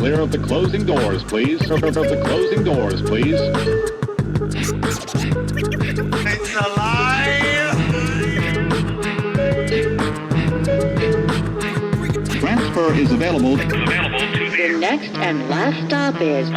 Clear of the closing doors, please. Clear of the closing doors, please. It's alive! Transfer is available. The next and last stop is...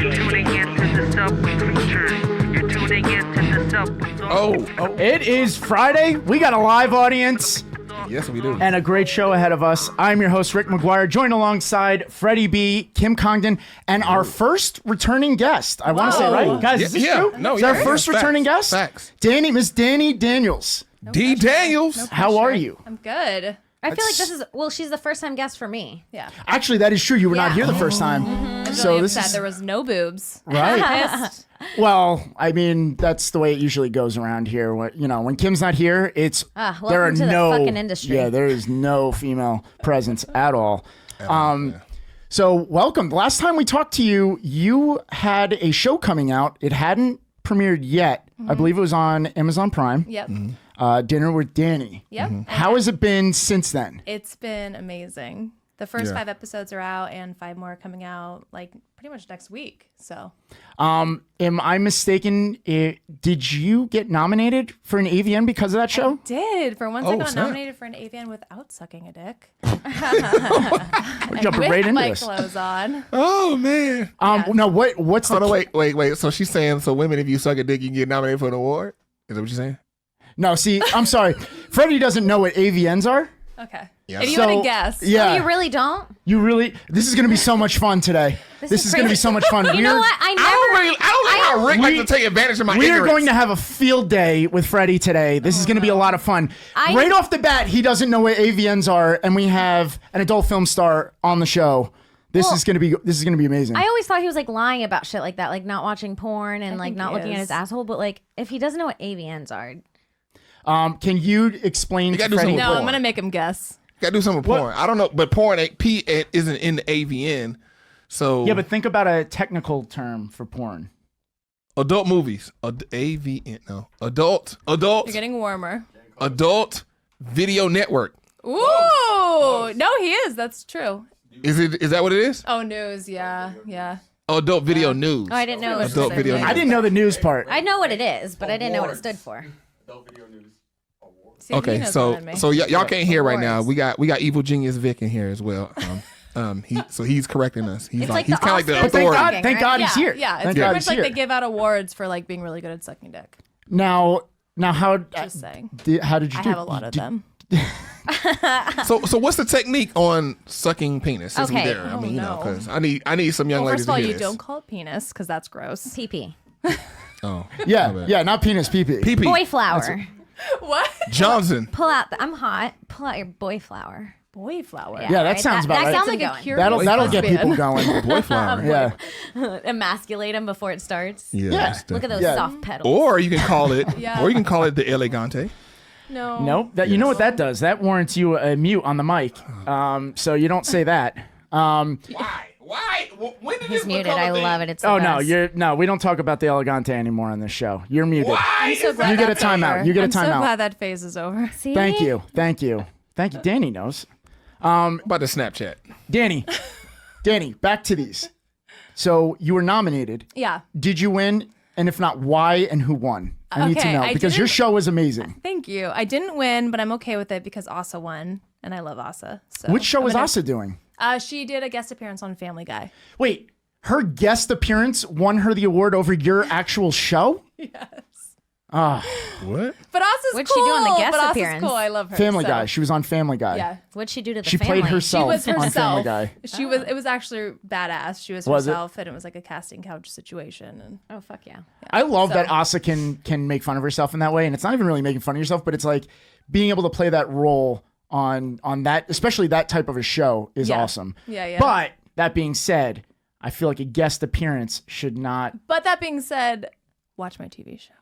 You're tuning into the SubwayCreatures. You're tuning into the Subway. Oh. It is Friday. We got a live audience. Yes, we do. And a great show ahead of us. I'm your host, Rick McGuire, joined alongside Freddie B, Kim Congdon, and our first returning guest. I want to say, right? Guys, is this true? No, is our first returning guest? Facts. Miss Dani Daniels. D. Daniels. How are you? I'm good. I feel like this is, she's the first time guest for me. Yeah. Actually, that is true. You were not here the first time. I'm So really this upset is there was no boobs. right. Well, I mean, that's the way it usually goes around here. When Kim's not here, it's there are welcome to the no fucking industry. Yeah, there is no female presence at all. So welcome. The last time we talked to you, you had a show coming out. It hadn't premiered yet. I believe it was on Amazon Prime. Yep. Dinner with Dani. Yep. How has it been since then? It's been amazing. The first 5 episodes are out and 5 more are coming out like pretty much next week. So Am I mistaken? Did you get nominated for an AVN because of that show? did. For once I got snap. nominated for an AVN without sucking a dick. We're jumping With right into my this. clothes on. Oh, man. No, what's the... Oh, no, wait. So she's saying, so women, if you suck a dick, you can get nominated for an award? Is that what you're saying? No, see, I'm sorry. Freddie doesn't know what AVNs are. Okay. Yeah. If you So, want to guess. Yeah. Oh, you really don't? This is going to be so much fun today. This is going to be so much fun. You know what? I don't like how Rick likes to take advantage of my We are ignorance. going to have a field day with Freddie today. This is going to be a lot of fun. Right off the bat, he doesn't know what AVNs are, and we have an adult film star on the show. This is going to be amazing. I always thought he was like lying about shit like that, like not watching porn and like not looking at his asshole. But like, if he doesn't know what AVNs are, Can you explain to gotta do Freddie? something No, porn. I'm going to make him guess. Gotta do something with porn. I don't know, but porn isn't in the AVN. So Yeah, but think about a technical term for porn. adult movies, AVN, no, adult, You're getting warmer. adult video network. Ooh. No, he is. That's true. Is that what it is? Oh, news. Yeah. Yeah. Adult video news. oh, I didn't know. It was Adult the video same news. I thing. didn't know the news part. I know what it is, but I didn't know what it stood for. See, he Okay, knows so more than me. y'all can't hear right now. Awards. We got evil genius Vic in here as well. He's correcting us. He's It's like he's the kind of like the Oscars. But thank authority. God, thank God yeah, he's here. Yeah, it's Thank pretty God much he's like here. they give out awards for like being really good at sucking dick. Now how Just saying. how did you I do? have a lot of them. So what's the technique on sucking penis? Since we Okay. there, I mean, no. because I need some young Well, ladies first of all, to hear you this. don't call it penis because that's gross. PP. Oh, Yeah, not penis, pee-pee. PP Boy flower. What? Johnson. Pull out. I'm hot. Pull out your boy flower. Boy flower. Yeah, that sounds about that right. sounds Like like a a cure. That'll get people going. Boy flower. Yeah. emasculate him before it starts. Yes, Look at those Yeah. soft petals. Or you can call it. Yeah. Or you can call it the elegante. No. Nope. You know what that does? That warrants you a mute on the mic. So you don't say that. Why? When did He's muted. I love it. It's the Oh no, best. we don't talk about the elegante anymore on this show. You're muted. I'm so glad You get a that's timeout. over. You get a I'm so timeout. glad that phase is over. See? Thank you. Dani knows. About the Snapchat. Dani, back to these. So you were nominated. Yeah. Did you win? And if not, why and who won? I need to Okay, know I because your didn't- show was amazing. Thank you. I didn't win, but I'm okay with it because Asa won, and I love Asa. So Which show I'm was gonna- Asa doing? She did a guest appearance on Family Guy. Wait, her guest appearance won her the award over your actual show? Yes. What? But Asa's What'd she cool. do on the guest but Asa's appearance? cool. I love her. Family so, Guy. She was on Family Guy. Yeah. What'd she do to the She family? played herself She was on Family herself. Guy. She was. It was actually badass. She was Was it? herself, and it was like a casting couch situation. And Oh fuck yeah. I love So- that Asa can make fun of herself in that way, and it's not even really making fun of yourself, but it's like being able to play that role on that, especially that type of a show, is Yeah. awesome. Yeah. But that being said, I feel like a guest appearance should not. But that being said, watch my TV show.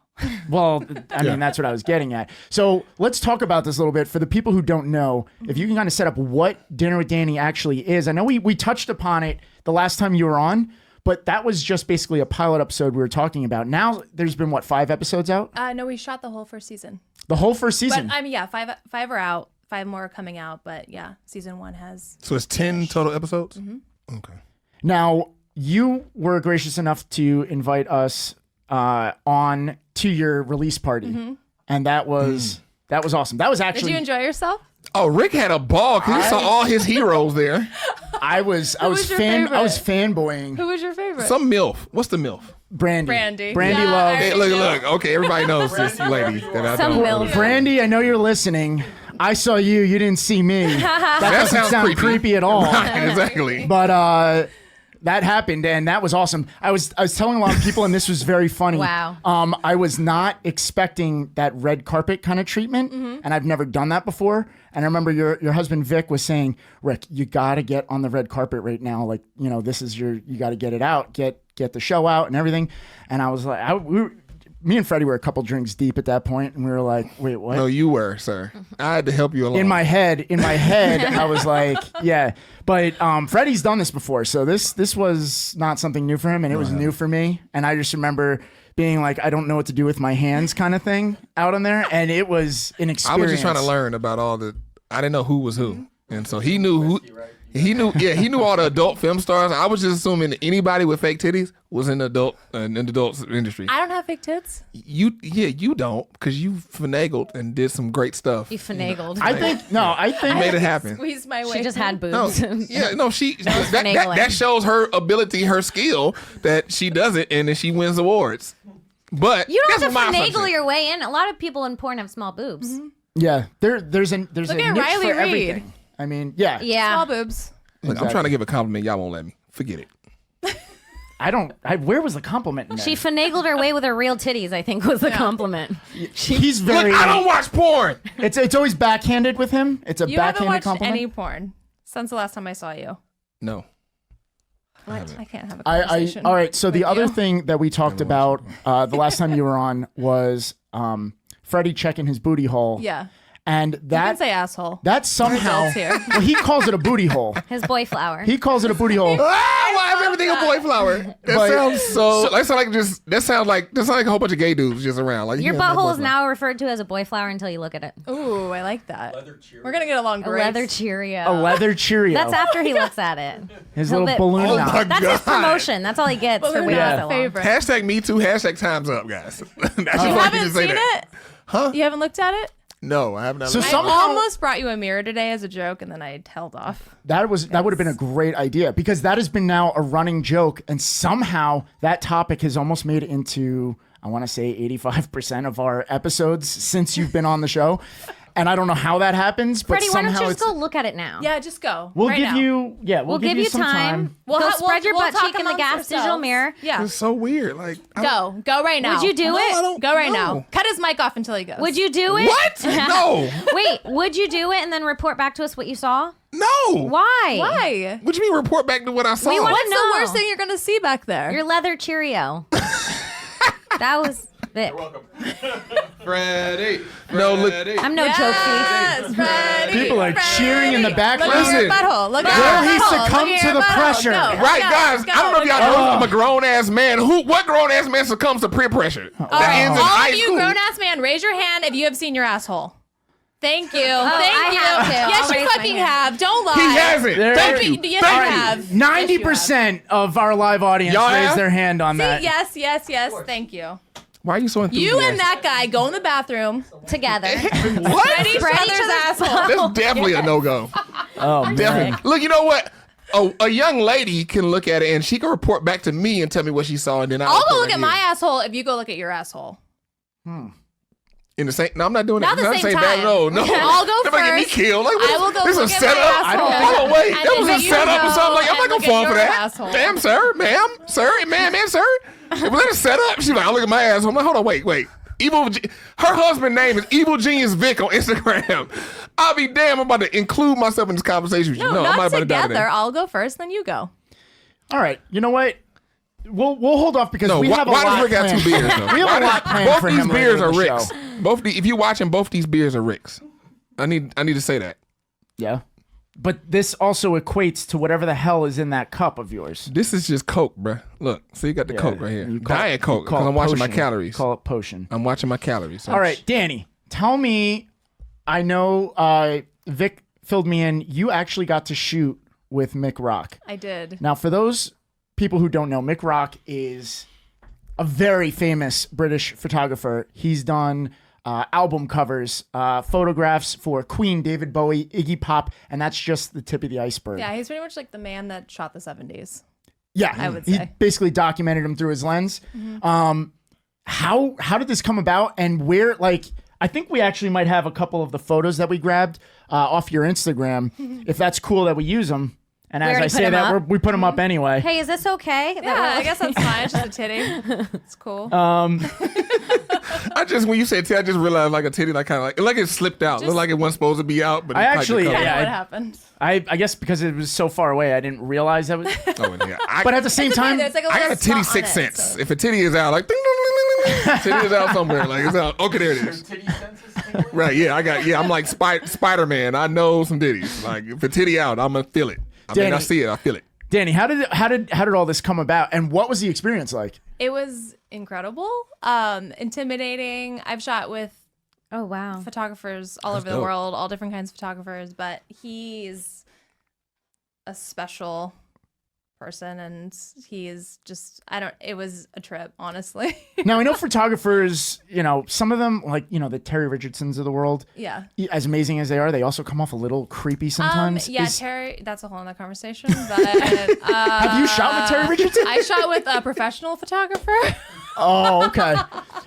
Well, I mean, that's what I was getting at. So let's talk about this a little bit. For the people who don't know, if you can kind of set up what Dinner with Dani actually is. I know we touched upon it the last time you were on, but that was just basically a pilot episode we were talking about. Now there's been, 5 episodes out? No, we shot the whole first season. The whole first season? But I mean, yeah, five are out. 5 more are coming out. But yeah, season 1 has. So it's 10 total episodes? Mm-hmm. Okay. Now, you were gracious enough to invite us on to your release party, and that was awesome. That was actually. Did you enjoy yourself? Oh, Rick had a ball because he saw all his heroes there. I was your favorite? fanboying. Who was your favorite? Some MILF. What's the MILF? Brandy. Brandy. Brandy Yeah, Love. I Hey, look. Okay, everybody knows this lady that I Some know. MILF. Brandy, I know you're listening. I saw you. You didn't see me. That doesn't sounds sound creepy. creepy at all. Right, exactly. But that happened, and that was awesome. I was telling a lot of people, and this was very funny. Wow. I was not expecting that red carpet kind of treatment, and I've never done that before. And I remember your husband Vic was saying, Rick, you got to get on the red carpet right now. Like, this is you got to get it out, get the show out and everything. And I was like, me and Freddie were a couple drinks deep at that point, and we were like, wait, what? No, you were, sir. I had to help you along. In my head, I was like, yeah. But Freddie's done this before, so this was not something new for him, and it was new for me. And I just remember being like, I don't know what to do with my hands kind of thing out on there, and it was an experience. I was just trying to learn about I didn't know who was who. And so he knew who. He knew all the adult film stars. I was just assuming that anybody with fake titties was in the adult industry. I don't have fake tits. You don't, because you finagled and did some great stuff. You finagled. I think Made it happen. Squeeze my way. She just had No, boobs. she finagling. that shows her ability, her skill that she does it, and then she wins awards. But You don't that's have to my finagle assumption. your way in. A lot of people in porn have small boobs. yeah. There's a Look niche at Riley for Reid. everything. I mean, yeah. Yeah. Small boobs. Look, I'm trying to give a compliment. Y'all won't let me. Forget it. Where was the compliment in there? She finagled her way with her real titties, I think was the compliment. He's Look, very. I don't watch porn. It's always backhanded with him. It's a You haven't backhanded watched compliment. any porn since the last time I saw you. No. What? I can't have a I conversation. all right. So the with other you. thing that we talked about the last time you were on was Freddie checking his booty hole. Yeah. And You can that say asshole. that somehow adults here. well, he calls it a booty hole. His boy flower. He calls it a booty hole. Why is everything a boy flower? That But- sounds so. That sounds like a whole bunch of gay dudes just around. Like Your yeah, my butthole boy is now referred to as a boy flower until you look at it. Ooh, I like that. We're gonna get along A great. leather Cheerio. A leather Cheerio. That's after he looks at it. his He'll little bit- balloon Oh mouth. my That's his God. promotion. That's all he gets for waiting Yeah. so long. favorite. Hashtag me too. Hashtag time's up, guys. That's You just like haven't just say seen that. it? Huh? You haven't looked at it? No, I have not. So I somehow almost brought you a mirror today as a joke, and then I held off. that would have been a great idea because that has been now a running joke, and somehow that topic has almost made it into I want to say 85% of our episodes since you've been on the show. And I don't know how that happens, but Freddie, why somehow don't you just it's. go look at it now? Yeah, just go. We'll right give now. you, yeah, we'll give you some time. We'll Go ha- spread your we'll butt talk cheek in the amongst gas digital ourselves. mirror. Yeah. It's so weird. Like Go right now. Would you do No, it? I don't- Go right no. now. Cut his mic off until he goes. Would you do it? What? No. Wait, would you do it and then report back to us what you saw? No. Why? Why? What do you mean report back to what I saw? We want- What's No. the worst thing you're gonna see back there? Your leather Cheerio. That was Vic. Freddie. No, look. I'm no joke Yes, thief. Freddie. People are cheering in the background. Look at your Listen. butthole. Look at Will your he butthole. succumb Look at to your the butthole. pressure? Go. Right, Go. guys. Go. I don't know if y'all Go. know I'm a grown ass man. What grown ass man succumbs to peer pressure? All right, That ends in all high of you school. grown ass man, raise your hand if you have seen your asshole. Thank you. Thank I you. have to. Yes, I'll you raise my fucking hand. have. Don't lie. He hasn't. Thank you. Yes, Thank you you. have. 90% of our live audience Y'all raised have? their hand on See, that. yes. Thank you. Why are you so enthusiastic? You and that guy go in the bathroom. Together. What? Spread each other's asshole. That's definitely a no-go. Oh, man. Definitely. Look, you know what? A young lady can look at it and she can report back to me and tell me what she saw, and then I'll report go look back at to my you. asshole if you go look at your asshole. In the same. No, I'm not doing Not that. the I'm same saying that. time. No. I'll go They're making me first. kill. Like, I will go this look is at a setup. my asshole. Hold on, wait. And That was then a you setup or go something. Like, I'm not and gonna look at fall for your that. asshole. Damn, sir, ma'am, sir, man, sir. Let it set up. She's like, I look at my asshole. I'm like, hold on, wait. Her husband's name is Evil Genius Vic on Instagram. I'll be damn. I'm about to include myself in this conversation with you. No, I'm not about to die together. today. I'll go first, then you go. All right. You know what? We'll hold off because No, we have a why lot does Rick have planned. two beers? Though? We have Why a lot does- planned both for these him later beers in are the Rick's. show. If you watching, both these beers are Rick's. I need to say that. Yeah. But this also equates to whatever the hell is in that cup of yours. This is just Coke, bruh. Look, so you got the Coke right here. You call Diet it- Coke, you call because it I'm watching my potion. calories. Call it potion. I'm watching my calories. So All right, Danny, tell me. I know Vic filled me in. You actually got to shoot with Mick Rock. I did. Now, for those people who don't know, Mick Rock is a very famous British photographer. He's done album covers, photographs for Queen, David Bowie, Iggy Pop, and that's just the tip of the iceberg. Yeah, he's pretty much like the man that shot the 70s. Yeah, I would he say. basically documented him through his lens. How did this come about, and where? Like, I think we actually might have a couple of the photos that we grabbed off your Instagram, if that's cool that we use them. And as already I put say 'em that, up. we put them up anyway. Hey, is this okay? Yeah, I guess that's fine. It's just a titty. It's cool. I just when you said titty, I just realized like a titty, like kind of like it slipped out. Looked like it wasn't supposed to be out, but I it tightened actually- the color. yeah, what I- happened? I guess because it was so far away, I didn't realize that was. Oh, yeah. But at the same time, There's like a I got little a titty spot on sixth it, sense. so- If a titty is out, like ding, ding, ding, ding, ding, titty is out somewhere. Like it's out. Okay, there it is. Right? Yeah, I'm like Spider-Man. I know some titties. Like if a titty out, I'm gonna feel it. I mean, I Danny. see it. I feel it. Danny, how did all this come about, and what was the experience like? It was incredible, intimidating. I've shot with Oh wow. photographers all over the dope. world, all different kinds of photographers, but he's a special person, and he is just it was a trip, honestly. Now I know photographers, some of them, like the Terry Richardsons of the world, Yeah. as amazing as they are, they also come off a little creepy sometimes. Yeah, Terry, that's a whole other conversation, but Have you shot with Terry Richardson? I shot with a professional photographer. Oh, okay.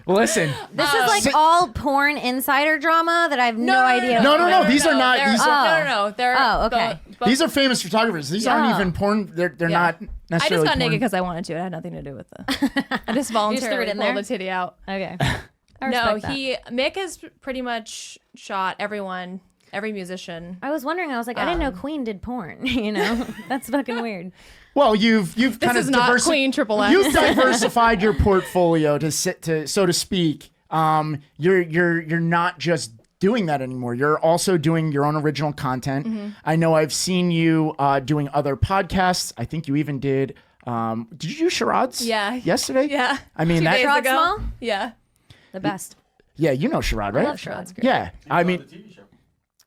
Well, listen. This is like all porn insider drama that I have no idea. No, these are not- these are- No. They're okay. both- These are famous photographers. These aren't Yeah. even porn. They're Yeah. not I necessarily just got naked porn. because I wanted to. It had nothing to do with the. I just threw voluntarily it in pulled there? the titty out. Okay. I No, respect that. Mick has pretty much shot everyone, every musician. I was wondering. I was like, I didn't know Queen did porn. That's fucking weird. Well, you've kind is of not Queen Triple X. You've diversified your portfolio so to speak. You're not just doing that anymore. You're also doing your own original content. Mm-hmm. I know I've seen you doing other podcasts. I think you even did. Did you do charades? Yeah. Yesterday. Yeah. I mean 2 that. days Charade ago. Small? Yeah. The best. Yeah, you know charade, right? I love charades. Yeah. I mean,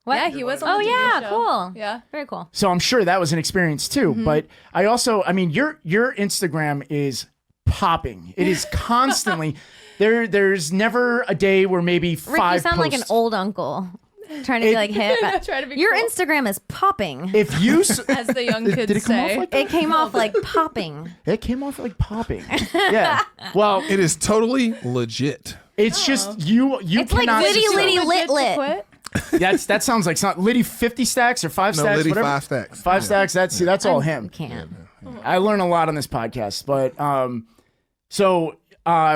What? Yeah, he was on Oh the TV yeah, show. cool. Yeah. Very cool. so I'm sure that was an experience too. Mm-hmm. But I also, your Instagram is popping. It is constantly. There's never a day where maybe Rick, five you sound like an posts. old uncle trying to be like hip. Try to be Your cool. Instagram is popping. If you As the young kids did it come say. off like that? It came off like popping. It came off like popping. Yeah. Well, It is totally legit. it's just you It's like cannot. Liddy Liddy Lit Legit to Lit. quit? That sounds like something. Liddy 50 stacks or 5 No, stacks. Liddy whatever. 5 stacks. 5 stacks. That's all him. Can't. I learn a lot on this podcast, but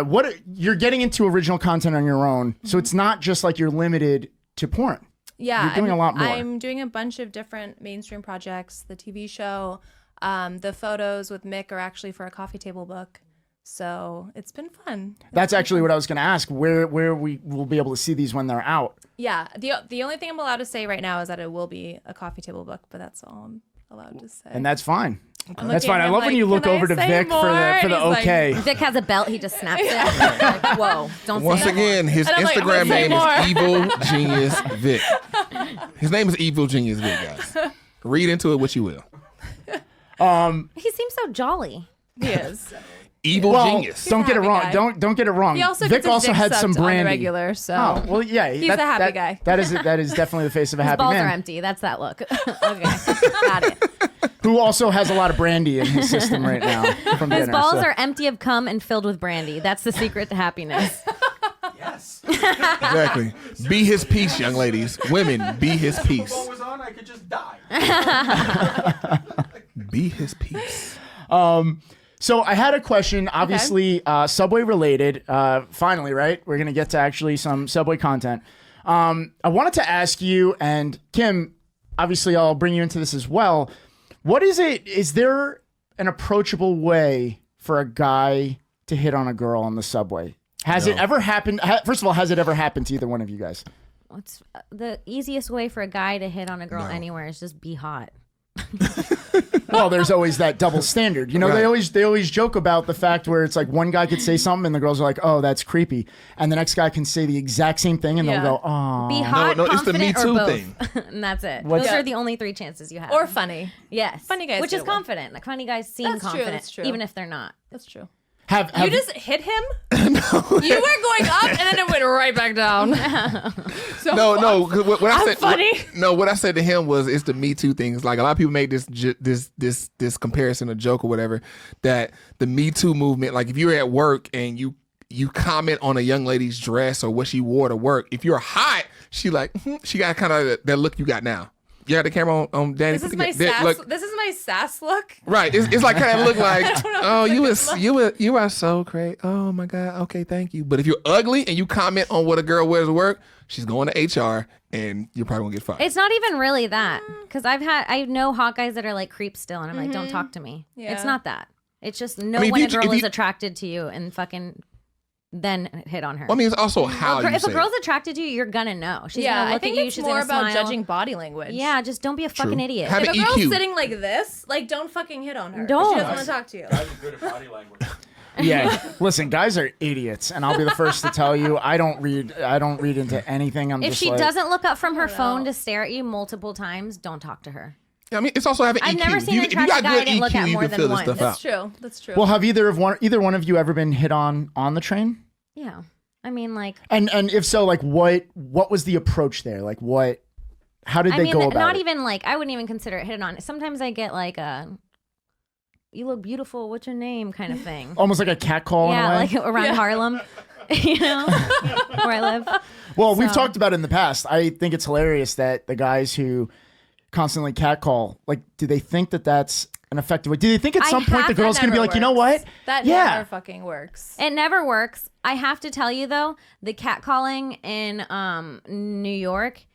what you're getting into original content on your own, so it's not just like you're limited to porn. Yeah, You're doing a lot more. I'm doing a bunch of different mainstream projects. The TV show, the photos with Mick are actually for a coffee table book. So it's been fun. That's actually what I was going to ask. Where we will be able to see these when they're out. Yeah, the only thing I'm allowed to say right now is that it will be a coffee table book, but that's all I'm allowed to say. And that's fine. I'm That's looking fine. at I him love when like, you look "Can I over to say Vic for more?" the And he's like, okay. Vic has a belt. He just snaps it. Like, whoa! Don't Once say again, his And I'm like, Instagram "I'm gonna say name more." is Evil Genius Vic. His name is Evil Genius Vic, guys. Read into it what you will. He seems so jolly. He is. Evil Well, Genius. don't get it happy wrong. guy. Don't get it wrong. He also Vic gets his also dick had some sucked on the brandy. regular, so Oh well, yeah. He's a happy guy. That is definitely the face of a His happy balls man. are empty. That's that look. Okay, got it. Who also has a lot of brandy in his system right now from His dinner. balls so. are empty of cum and filled with brandy. That's the secret to happiness. Exactly. Be his peace, young ladies. Women, be his peace. was on, I could just die. Be his peace. So I had a question, obviously Subway related. Finally, right? We're gonna get to actually some Subway content. I wanted to ask you, and Kim, obviously I'll bring you into this as well. What is it? Is there an approachable way for a guy to hit on a girl on the subway? Has it ever happened? First of all, has it ever happened to either one of you guys? What's the easiest way for a guy to hit on a girl anywhere is just be hot. Well, there's always that double standard. You know, Right. they always joke about the fact where it's like one guy could say something and the girls are like, "Oh, that's creepy," and the next guy can say the exact same thing and Yeah. they'll go, "Oh." Be hot, no, it's the confident, Me Too or both. thing. And that's it. What's- Those Yeah. are the only 3 chances you have. Or funny. yes, Funny guys which get is away. confident. Like funny guys seem That's true, confident, that's true. even if they're not. That's true. Have You just hit him? You were going up and then it went right back down. So No. 'Cause what I I'm said, funny. what I said to him was, it's the Me Too thing. It's like a lot of people make this comparison, a joke or whatever, that the Me Too movement. Like if you're at work and you comment on a young lady's dress or what she wore to work, if you're hot, she like she got kind of that look you got now. You got the camera on Danny. This is my sass. This is my sass look. Right. It's like kind of look like, know oh, what you are so great. Oh my God. Okay, thank you. But if you're ugly and you comment on what a girl wears to work, she's going to HR and you're probably gonna get fired. It's not even really that, because I know hot guys that are like creeps still, and I'm like, don't talk to me. Yeah. It's not that. It's just know I mean, when a if you- girl if is you- attracted to you and fucking then hit on her. Well, I mean, it's also how Well, you if say a girl's it. attracted to you, you're gonna know. She's Yeah, gonna I look think at you. it's She's more gonna about smile. judging body language. Yeah, just don't be a fucking idiot. Have If an a girl's EQ. sitting like this, like don't fucking hit on her. Don't. She doesn't want to talk to you. Guys are good at body language. Yeah, listen, guys are idiots, and I'll be the first to tell you, I don't read into anything. I'm If just she like, doesn't look up from her phone to stare at you multiple times, don't talk to her. I mean, it's also having I've EQ. never seen an If you got attractive guy I good didn't look EQ, at you more can than feel this once. stuff That's out. true. That's true. well, have either one of you ever been hit on the train? Yeah, I mean, like, And if so, like what was the approach there? Like how did I they mean, go about not it? even like I wouldn't even consider it hit on. Sometimes I get like a, "You look beautiful. What's your name?" kind of thing. Almost like a cat call Yeah, in a way? like around Harlem, you know, where I live. Well, we've So- talked about it in the past. I think it's hilarious that the guys who constantly catcall, like, do they think that that's an effective way? Do they think at some point the girl's going to be like, you know what? That Yeah. never fucking works. It never works. I have to tell you though, the catcalling in New York,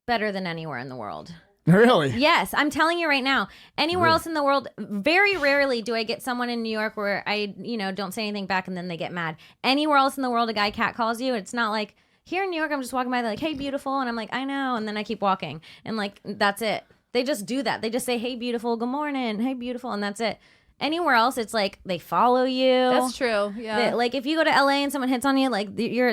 better than anywhere in the world. Really? Yes, I'm telling you right now. Anywhere else in the world, very rarely do I get someone in New York where I, don't say anything back and then they get mad. Anywhere else in the world, a guy catcalls you. It's not like here in New York, I'm just walking by, they're like, "Hey, beautiful," and I'm like, "I know," and then I keep walking, and like that's it. They just do that. They just say, "Hey, beautiful," "Good morning," "Hey, beautiful," and that's it. Anywhere else, it's like they follow you. That's true. Yeah. Like if you go to LA and someone hits on you, like you're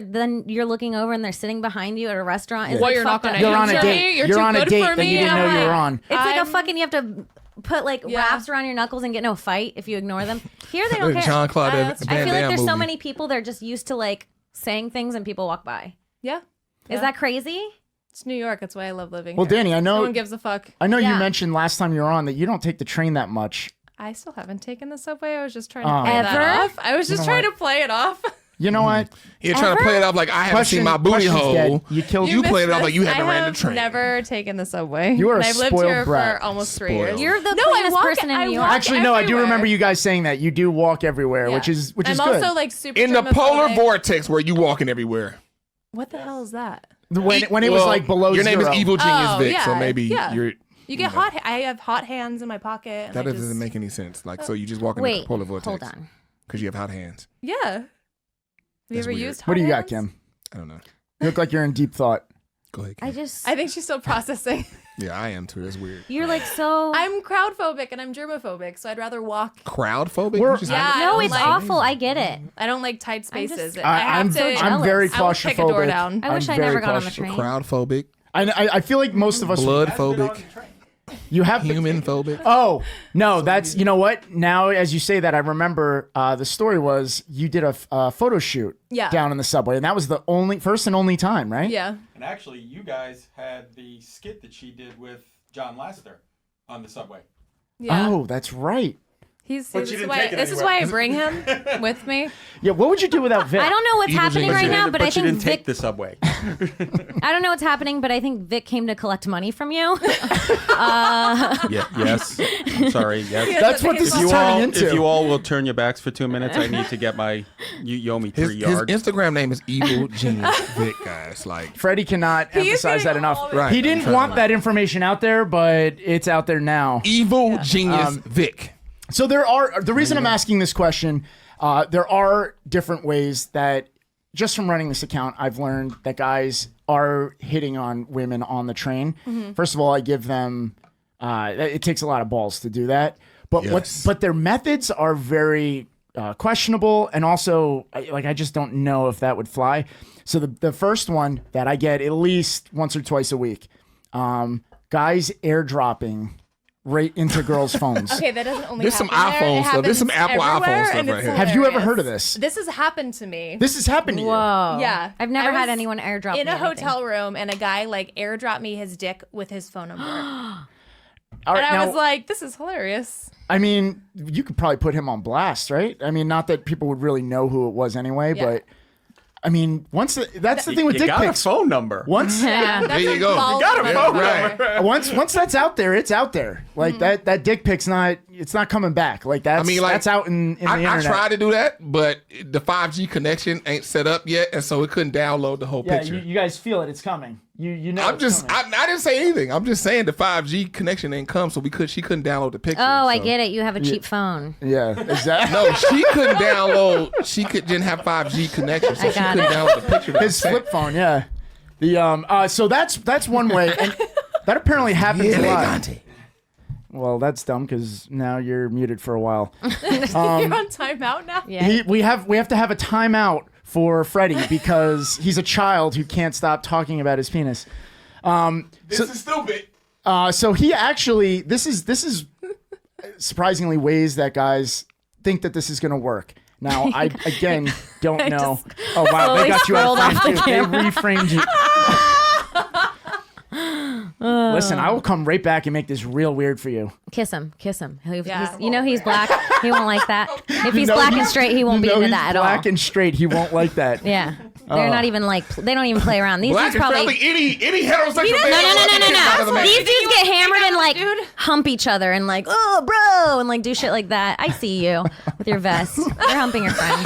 looking over and they're sitting behind you at a restaurant. It's Well, like you're not fucked gonna up. You're on a Angel, date. you're You're too on a good date for that you me. didn't know you Yeah. were on. It's like a I'm- fucking, you have to put like Yeah. wraps around your knuckles and get no fight if you ignore them. Here they don't care. Jean-Claude Van I feel like Damme there's so movie. many people that are just used to like saying things and people walk by. Yeah. Is that crazy? It's New York. That's why I love living Well, here. Danny, I No know one gives a fuck. you Yeah. mentioned last time you were on that you don't take the train that much. I still haven't taken the subway. I was just trying to Oh. play Ever? that off. I was just know trying what? to play it off. You know what? You're trying to Ever? play it off like I haven't seen my booty question's hole. dead. You killed You played it off missed like you this. haven't ran the I have train. never taken the subway. You are and a I've lived spoiled here brat. for almost 3 Spoiled. years. You're the No, I cleanest walk- person in I New York. walk Actually, no, I do everywhere. remember you guys saying that. You do walk everywhere, Yeah. which is I'm good. also like super In the polar germophobic. vortex where you walking everywhere. What the hell is that? when it was like below your name zero. is Evil Genius Oh, Vic, so yeah, maybe yeah. you're. You get hot. I have hot hands in my pocket. And That I doesn't just, make any sense. Like, so you just walk in Wait, the polar vortex. hold on. Because you have hot hands. Yeah. Have you That's ever weird. used hot What do you got, hands? Kim? I don't know. You look like you're in deep thought. Go ahead. Kim. I think she's still processing. Yeah, I am too. That's weird. You're like so. I'm crowd phobic and I'm germophobic, so I'd rather walk. Crowd phobic? We're- You just- Yeah. I no, don't it's like- awful. I get it. I don't like tight I'm just- spaces. I'm have to. jealous. very I will kick a door claustrophobic. down. I wish I'm I never very got on the claustrophobic. train. Crowd phobic. I feel like most of us Blood Guys been on phobic. the train. You have Human phobic. Oh no, that's you know what? Now as you say that, I remember the story was you did a photo shoot Yeah. down in the subway, and that was the first and only time, right? Yeah. And actually, you guys had the skit that she did with John Lester on the subway. Yeah. Oh, that's right. But This you is didn't why. take it This is anywhere. why I bring him with me. Yeah. What would you do without Vic? I don't know what's Evil happening genius. right now, but I you think didn't take Vic. the subway. I don't know what's happening, but I think Vic came to collect money from you. Yeah. Yes. I'm sorry. Yes. That's what this If is you turning all, into. if you all will turn your backs for 2 minutes, I need to get my. You owe me 3 His yards. Instagram name is Evil Genius Vic, guys. Like, Freddie cannot emphasize that getting enough. all of it. Right. He didn't I'm want trying. that information out there, but it's out there now. Evil Genius Vic. So the reason I'm asking this question, there are different ways that just from running this account, I've learned that guys are hitting on women on the train. First of all, I give them It takes a lot of balls to do that. But Yes. but their methods are very questionable, and also I just don't know if that would fly. So the first one that I get at least once or twice a week, guys airdropping right into girls' phones. Okay, that doesn't only There's some happen there. iPhone It stuff. There's some happens Apple iPhone everywhere, stuff and right it's here. Have you ever hilarious. heard of this? This has happened to me. This has happened to you. Whoa. Yeah. I've never I had was anyone airdrop in me a anything. hotel room, and a guy like airdropped me his dick with his phone number. All right, And I now, was like, this is hilarious. I mean, you could probably put him on blast, right? I mean, not that people would really know who it was anyway, Yeah. but I mean, that's the thing with You dick got pics. a phone number. Once Yeah. That's you a go. ballsy You got a phone motherfucker. number. once that's out there, it's out there. Like that dick pic's not coming back. Like that's that's out in the I internet. tried to do that, but the 5G connection ain't set up yet, and so it couldn't download the whole Yeah, picture. you guys feel it. It's coming. You know. I'm it's just, coming. I didn't say anything. I'm just saying the 5G connection ain't come, so she couldn't download the picture. Oh, I so. get it. You have a cheap phone. Yeah, exactly. No, she couldn't download. Didn't have 5G connection, so I she got couldn't it. download the picture. that I His sent. flip phone. Yeah. The so that's one way, and that apparently happens a lot. Well, that's dumb because now you're muted for a while. You're on timeout now? Yeah. We have to have a timeout for Freddie because he's a child who can't stop talking about his penis. This is stupid. So he actually this is surprisingly ways that guys think that this is going to work. Now I again don't know. Oh wow, they slowly got you out scrolled of off frame the too. They camera. reframed you. Listen, I will come right back and make this real weird for you. Kiss him. Yeah. You know he's black. He won't like that. If he's You know black and straight, he won't be you know into he's that at all. Black and straight, he won't like that. Yeah. They're not even like, they don't even play around. These Black dudes and probably. friendly. Any heterosexual. No. These dudes get hammered and like hump each other and like, oh, bro, and like do shit like that. I see you with your vest. They're humping your friends.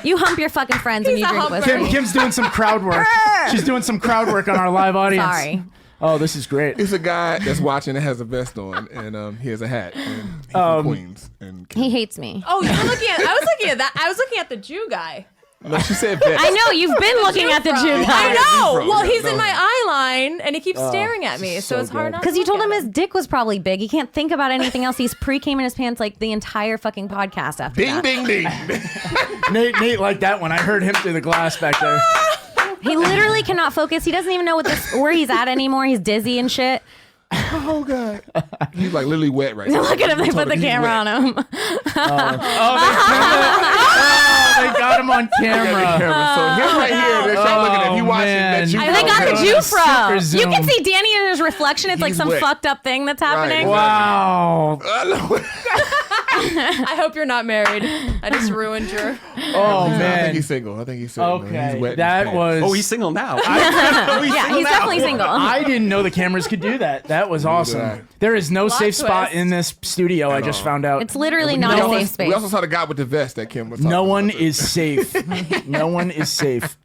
You hump your fucking friends when you a drink humper. whiskey. Kim's doing some crowd work. She's doing some crowd work on our live audience. Sorry. Oh, this is great. It's a guy that's watching that has a vest on, and he has a hat. And he's from Queens. And He hates me. Oh, you're looking at. I was looking at that. I was looking at the Jew guy. no, she said vest. I know, you've been looking at the Jew I guy. know. Bro, Well, yeah, he's no. in my eye line, and he keeps staring at me, so it's hard good. not. Because you to told look him at his dick was probably big. He can't think about anything else. He's pre-came in his pants like the entire fucking podcast after Ding, that. ding, ding. Nate liked that one. I heard him through the glass back there. He literally cannot focus. He doesn't even know where he's at anymore. He's dizzy and shit. Oh God, he's like literally wet right now. Look at him. They put the He's camera wet. on him. They got him on camera. So him right here, that y'all looking at, he watching man. that you. They got the Super Jew fro. zoom. You can see Danny in his reflection. It's like He's some wet. fucked up thing that's happening. Right. Wow. I hope you're not married. I just ruined your. Oh I think man. he's single. He's wet in Okay. his That pants. was. Oh, he's single now. Yeah, he's definitely single. I didn't know the cameras could do that. That was awesome. There is no safe spot twist. in this studio. I just found out. It's literally not a safe space. We also saw the guy with the vest that Kim was talking No about. one is safe. No one is safe.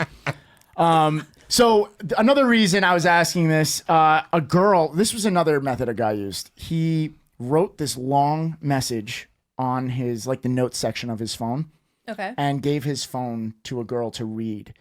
So another reason I was asking this, a girl, this was another method a guy used. He wrote this long message on his, like the notes section of his phone Okay. and gave his phone to a girl to read.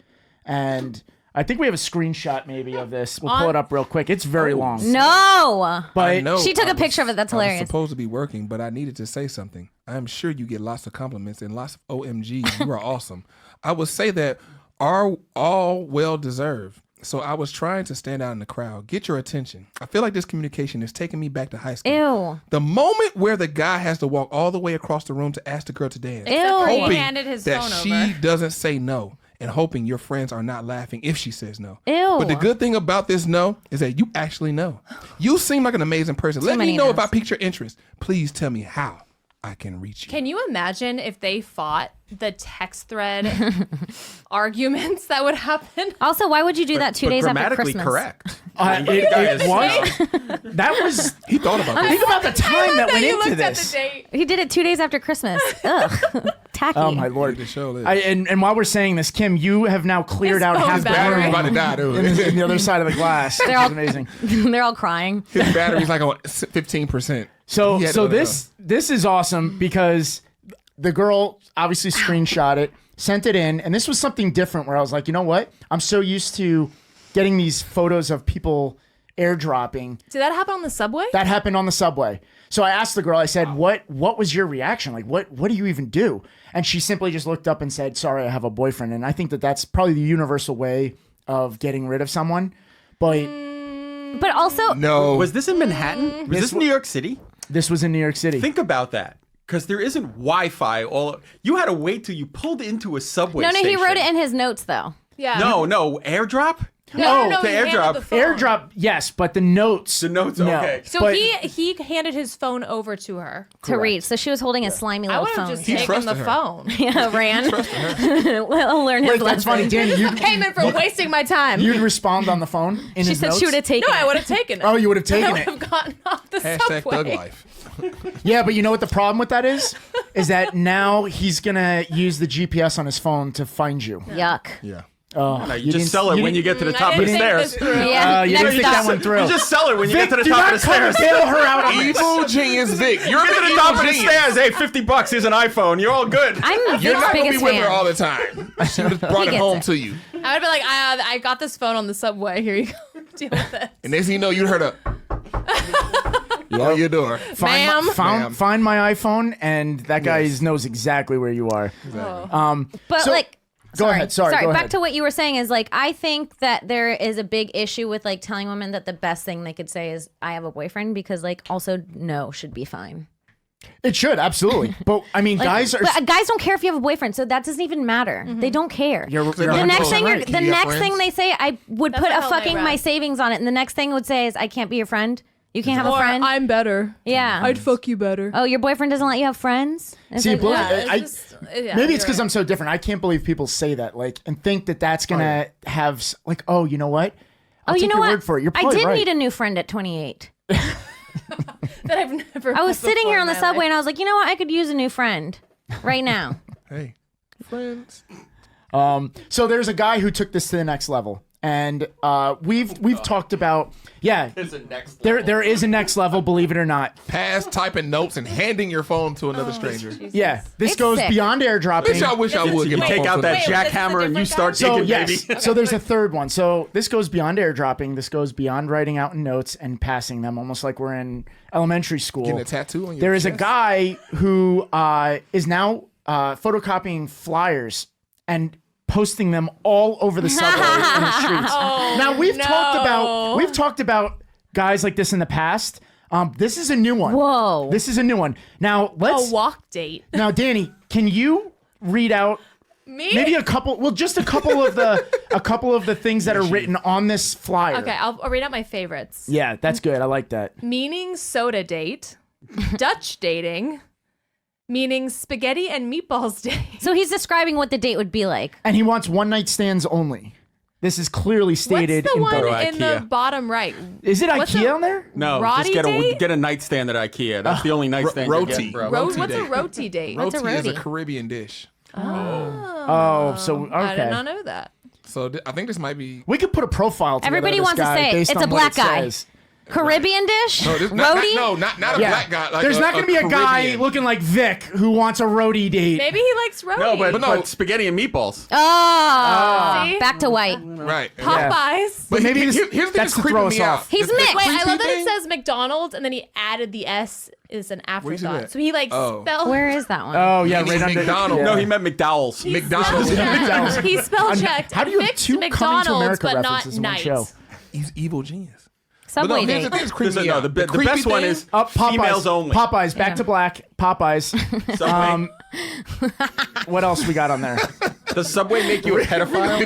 And I think we have a screenshot maybe of this. We'll pull it up real quick. It's very long. No. But No, She took I a picture of it. That's hilarious. I was supposed to be working, but I needed to say something. I'm sure you get lots of compliments and lots of OMGs. You are awesome. I would say that are all well deserved. So I was trying to stand out in the crowd, get your attention. I feel like this communication is taking me back to high school. Ew. The moment where the guy has to walk all the way across the room to ask the girl to dance, Ew. He hoping handed his that phone she over. doesn't say no, and hoping your friends are not laughing if she says no. Ew. But the good thing about this no is that you actually know. You seem like an amazing person. Let me many know if no's. I piqued your interest. Please tell me how I can reach you. Can you imagine if they fought the text thread arguments that would happen? Also, why would you do that 2 days after grammatically Christmas? correct. it was. That was. He thought about that. Think about the time that went you into looked this. at the date. He did it 2 days after Christmas. Ugh. Tacky. Oh my lord. The show is. And while we're saying this, Kim, you have now cleared His out phone half the battery. Battery's about to room die, dude. in the other side of the glass. Which all- is amazing. They're all crying. His battery's like on 15%. So He had so to let it this is awesome because the girl obviously screenshot it, sent it in, and this was something different where I was like, you know what? I'm so used to getting these photos of people airdropping. Did that happen on the subway? That happened on the subway. So I asked the girl, I said, what was your reaction? Like, what do you even do? And she simply just looked up and said, sorry, I have a boyfriend. And I think that that's probably the universal way of getting rid of someone. But also, No. Was this in Manhattan? Was this New York City? this was in New York City. Think about that. Because there isn't Wi-Fi. You had to wait till you pulled into a subway no, station. he wrote it in his notes though. Yeah. No, airdrop? No, the he handed airdrop. the phone. Airdrop, yes, but the notes. The notes, no. okay. So But- he handed his phone over to her. To read. So she was holding a slimy I little would have phone. just He taken the trusted her. phone. Yeah, ran. We'll learn his Wait, that's funny, lesson. Danny. Payment for wasting my time. You'd respond on the phone in She his said notes? she would have taken No, it. I would have taken it. Oh, you would have I taken would it. have gotten off the Hashtag subway. thug life. Yeah, but you know what the problem with that is? Is that now he's going to use the GPS on his phone to find you. Yuck. Yeah. Oh, No, you just sell it when you get to the top I of the didn't think stairs. this through. Yeah. you next didn't think up. that one through. You just sell it when you Vic, get to the do top not of the come and stairs. bail her out on this. Evil genius Vic. You're Get to the evil top of the genius. stairs. Hey, $50. Here's an iPhone. You're all good. I'm You're Vic's not gonna be biggest with her fan. all the time. She would have brought it gets home it. to you. I would be like, I got this phone on the subway. Here you go. Deal with it. And next thing you know, you heard a on your door. Ma'am. Ma'am. Find my iPhone, and that guy knows exactly where you are. But So- like, Go ahead. Sorry, go back ahead. to what you were saying is like, I think that there is a big issue with like telling women that the best thing they could say is I have a boyfriend, because like also no should be fine. It should, absolutely. But, I mean, Like, guys are... but guys don't care if you have a boyfriend, so that doesn't even matter. They don't care. You're the 100% next thing, right. the You got next friends? thing they say, I would That's put what a held my fucking breath. my savings on it, and the next thing would say is I can't be your friend. You can't have a Or friend. I'm better. Yeah. I'd fuck you better. Oh, your boyfriend doesn't let you have friends? It's See, like, boy, yeah. maybe it's because I'm so different. I can't believe people say that, like, and think that that's gonna have, like, oh, you know what? I'll Oh, you take know your what? word for it. You're I probably did right. need a new friend at 28. That I've never. I was met sitting before here on in the my subway life. and I was like, you know what? I could use a new friend right now. Hey, friends. So there's a guy who took this to the next level, and we've talked about There's a next there is a next level, believe it or not. Past typing notes and handing your phone to another stranger. Yeah, this It's goes sick. beyond airdropping. Bitch, I wish I would You get my take phone out to that Wait, another- this is a jackhammer and you different start guy? So digging, yes, baby. so there's a third one. So this goes beyond airdropping. This goes beyond writing out notes and passing them, almost like we're in elementary school. Getting a tattoo on your There is a chest. guy who is now photocopying flyers and posting them all over the subway and the streets. Now we've talked about guys like this in the past. This is a new one. Whoa. This is a new one. Now let's. A walk date. Now, Danny, can you read out Me? maybe a couple? Well, just a couple of the things that are written on this flyer. Okay, I'll read out my favorites. Yeah, that's good. I like that. Meaning soda date, Dutch dating, meaning spaghetti and meatballs date. So he's describing what the date would be like. And he wants one night stands only. This is clearly stated What's the in one bold. in the IKEA. bottom right? Is it what's IKEA a- on there? No, Rowdy just date? get a nightstand at IKEA. That's the only nightstand you roti. get, bro. Roti What's a date. roti date? What's a Roti is a roti? Caribbean dish. Oh, so okay. I did not know that. So I think this might be. We could put a profile together. Everybody of this wants to guy say it. based It's on a what black it guy. says. Caribbean dish? No, this, Roti? not a Yeah. black guy. Like There's not going going to to be a guy looking like Vic who wants a roadie date. Maybe he likes roti. No, but no. spaghetti and meatballs. Oh, See? back to white. Right. Popeyes. But maybe here's this- the thing that's that's to creeping throw me us out. off. He's The mixed. Wait, I creepy love that thing- it says McDonald's and then he added the S is an Where's it afterthought. at? So he like Oh. spelled. Where is that one? Oh yeah, Meaning right under McDonald's. yeah. No, he meant McDowell's. McDonald's. McDonald's. He spell checked. How do you have fixed two Coming to McDonald's, America but not references in one night. show? He's evil genius. Subway But no, here's date. the thing that's creeping me No, out. the creepy best one thing- is Popeyes. females only. Popeyes, back to black. Popeyes. Subway. What else we got on there? Does Subway make you a pedophile?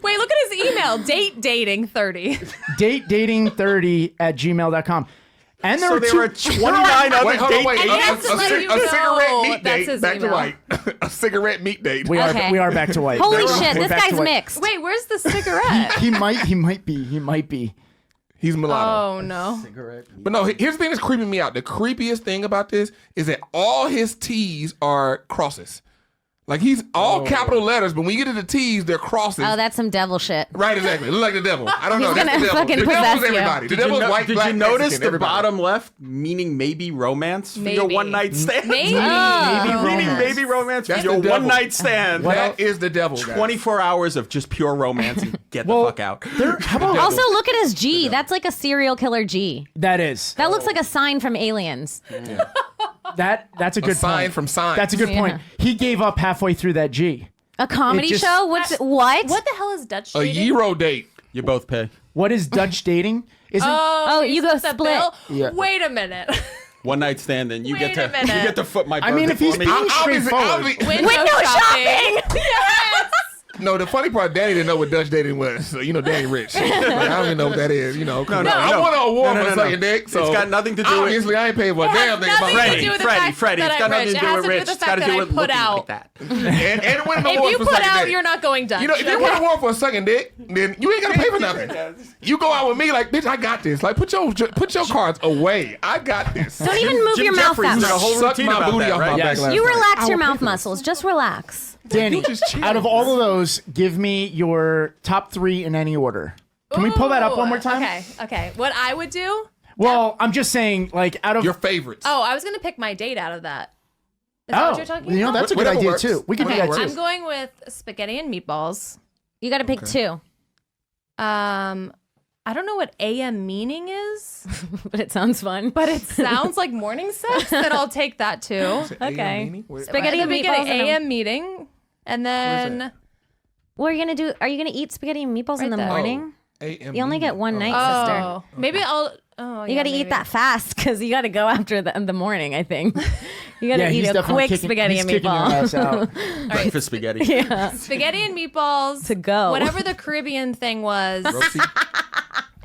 Wait, look at his email. Date dating 30. datedating30@gmail.com. And there So were there two, were 29 other Wait, hold on, wait. And he has to let you a know cigarette meat that's date. his Back to email. white. A cigarette meat date. We Okay. are back to white. Holy We're shit, this back to guy's white. mixed. Wait, where's the cigarette? He might be. He's mulatto. Oh no. But no, here's the thing that's creeping me out. The creepiest thing about this is that all his T's are crosses. Like he's all capital letters, but when you get to the T's, they're crosses. Oh, that's some devil shit. Right, exactly. Look like the devil. I don't know. He's That's gonna the devil. fucking The possess devil's you. everybody. The Did you, devil's white, did black, you notice Mexican, the everybody. bottom left, meaning maybe romance for your Maybe. one night stand? Maybe. Maybe Meaning romance. maybe romance That's for your the devil. one night stand. That is the devil, guys. 24 hours of just pure romance and get the fuck out. How about Also, look at his G. That's like a serial killer G. that is That looks like a sign from Aliens. that's a good sign point. from signs. That's a good point. Yeah. He gave up halfway through that G. A comedy It just- show? What? What the hell is Dutch A dating? Euro date. You both pay. What is Dutch dating? Isn't Oh, you go the split. bill? Yeah. Wait a minute. One night stand, and you Wait get a minute. to you get to foot my. I mean, burger if he's for me. being Obviously, straightforward. Window shopping. Yes. No, the funny part, Danny didn't know what Dutch dating was. So, Danny rich. Like, I don't even know what that is. no, I won an award No, no, for no. sucking dick. So It's got nothing to do with- Obviously, I ain't paying for a damn thing about nothing to it. do with the Freddie, fact Freddie. that It's got I'm nothing rich. to It do has with to do rich. with the It's got to fact do that with I put looking out. like that. And win an If award you for put sucking out, dick. you're not going Dutch. If you win an award for sucking dick, then you ain't got to pay for nothing. You go out with me like, bitch, I got this. Like, put your cards away. I got this. Don't even move Jim your mouth Jeffries that did a much. whole Suck routine my about booty that, off right? my Yes. back last You night. relax your mouth muscles. Just relax. Danny, just chill. out of all of those, give me your top 3 in any order. Can we pull that up one more time? Okay. What I would do? Well, I'm just saying, like, out of Your favorites. Oh, I was gonna pick my date out of that. Is that what you're talking about? that's a good Whatever idea works. too. We can do Whatever that works. too. I'm going with spaghetti and meatballs. You got to pick two, I don't know what AM meaning is, but it sounds fun. but it sounds like morning sex. Then I'll take that too. Okay. Where- Spaghetti and At the beginning, meatballs. And AM meeting, and then what are you gonna do? Are you gonna eat spaghetti and meatballs in the Right there. morning? AM You only get one night, oh, maybe I'll. Oh, sister. You got to eat that fast because you got to go after the morning. I think you got to eat he's a definitely quick spaghetti he's and kicking your meatball. ass out. Breakfast spaghetti. spaghetti and meatballs To go. Whatever the Caribbean thing was,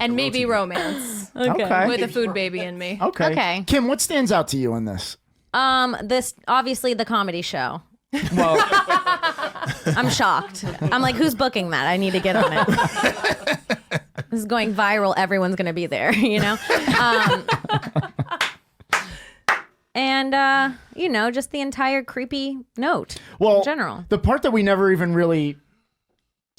and maybe romance Okay. with a food baby in me. Okay. Okay. Kim, what stands out to you in this? This obviously the comedy show. Well, I'm shocked. I'm like, who's booking that? I need to get on it. This is going viral. Everyone's gonna be there, and just the entire creepy note. well, in general. the part that we never even really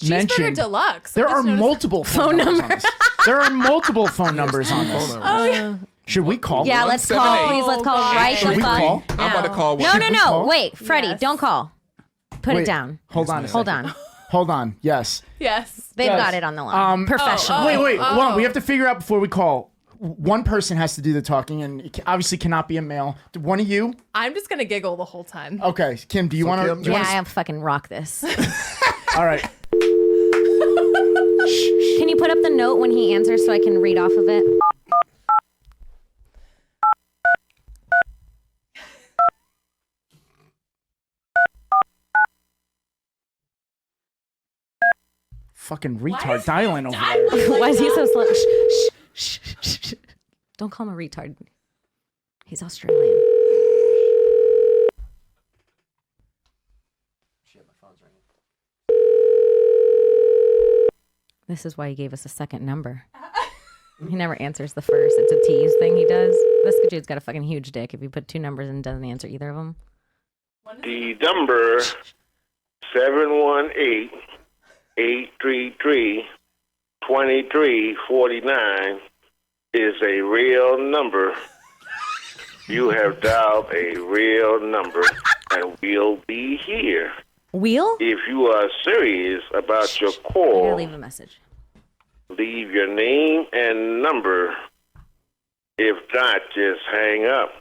Cheeseburger mentioned. Deluxe. There I just are noticed- multiple phone numbers on this. There are multiple phone numbers on this. Should we call? Yeah, one? let's call. Please, let's call God. right Should the we fuck call? I'm about to now. call one. No, Should no, we no. call? Wait, Freddie, Yes. don't call. Put Wait, it down. Hold on. a Hold second. on. Hold on. Yes. Yes. They've Yes. got it on the line. Professional. Wait. Hold on. We have to figure out before we call. One person has to do the talking, and it obviously cannot be a male. One of you. I'm just gonna giggle the whole time. Okay, Kim. Do you want Kim- to? Yeah, I have fucking rock this. All right. Can you put up the note when he answers so I can read off of it? Fucking retard dialing over there. Why is he so slow? Shh. Don't call him a retard. He's Australian. This is why he gave us a second number. He never answers the first. It's a tease thing he does. This dude's got a fucking huge dick. If you put two numbers and doesn't answer either of them. The number 718-833-2349 is a real number. You have dialed a real number, and we'll be here. Wheel? If you are serious about your I gotta call, leave a message. leave your name and number. If not, just hang up.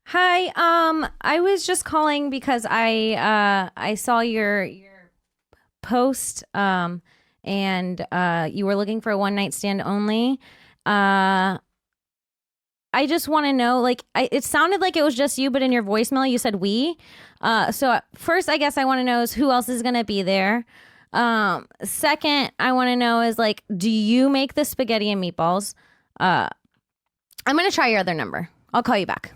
Hi, I was just calling because I saw your post and you were looking for a one night stand only. I just want to know, like, it sounded like it was just you, but in your voicemail you said we. So first, I guess I want to know is who else is gonna be there. Second, I want to know is like, do you make the spaghetti and meatballs? I'm gonna try your other number. I'll call you back.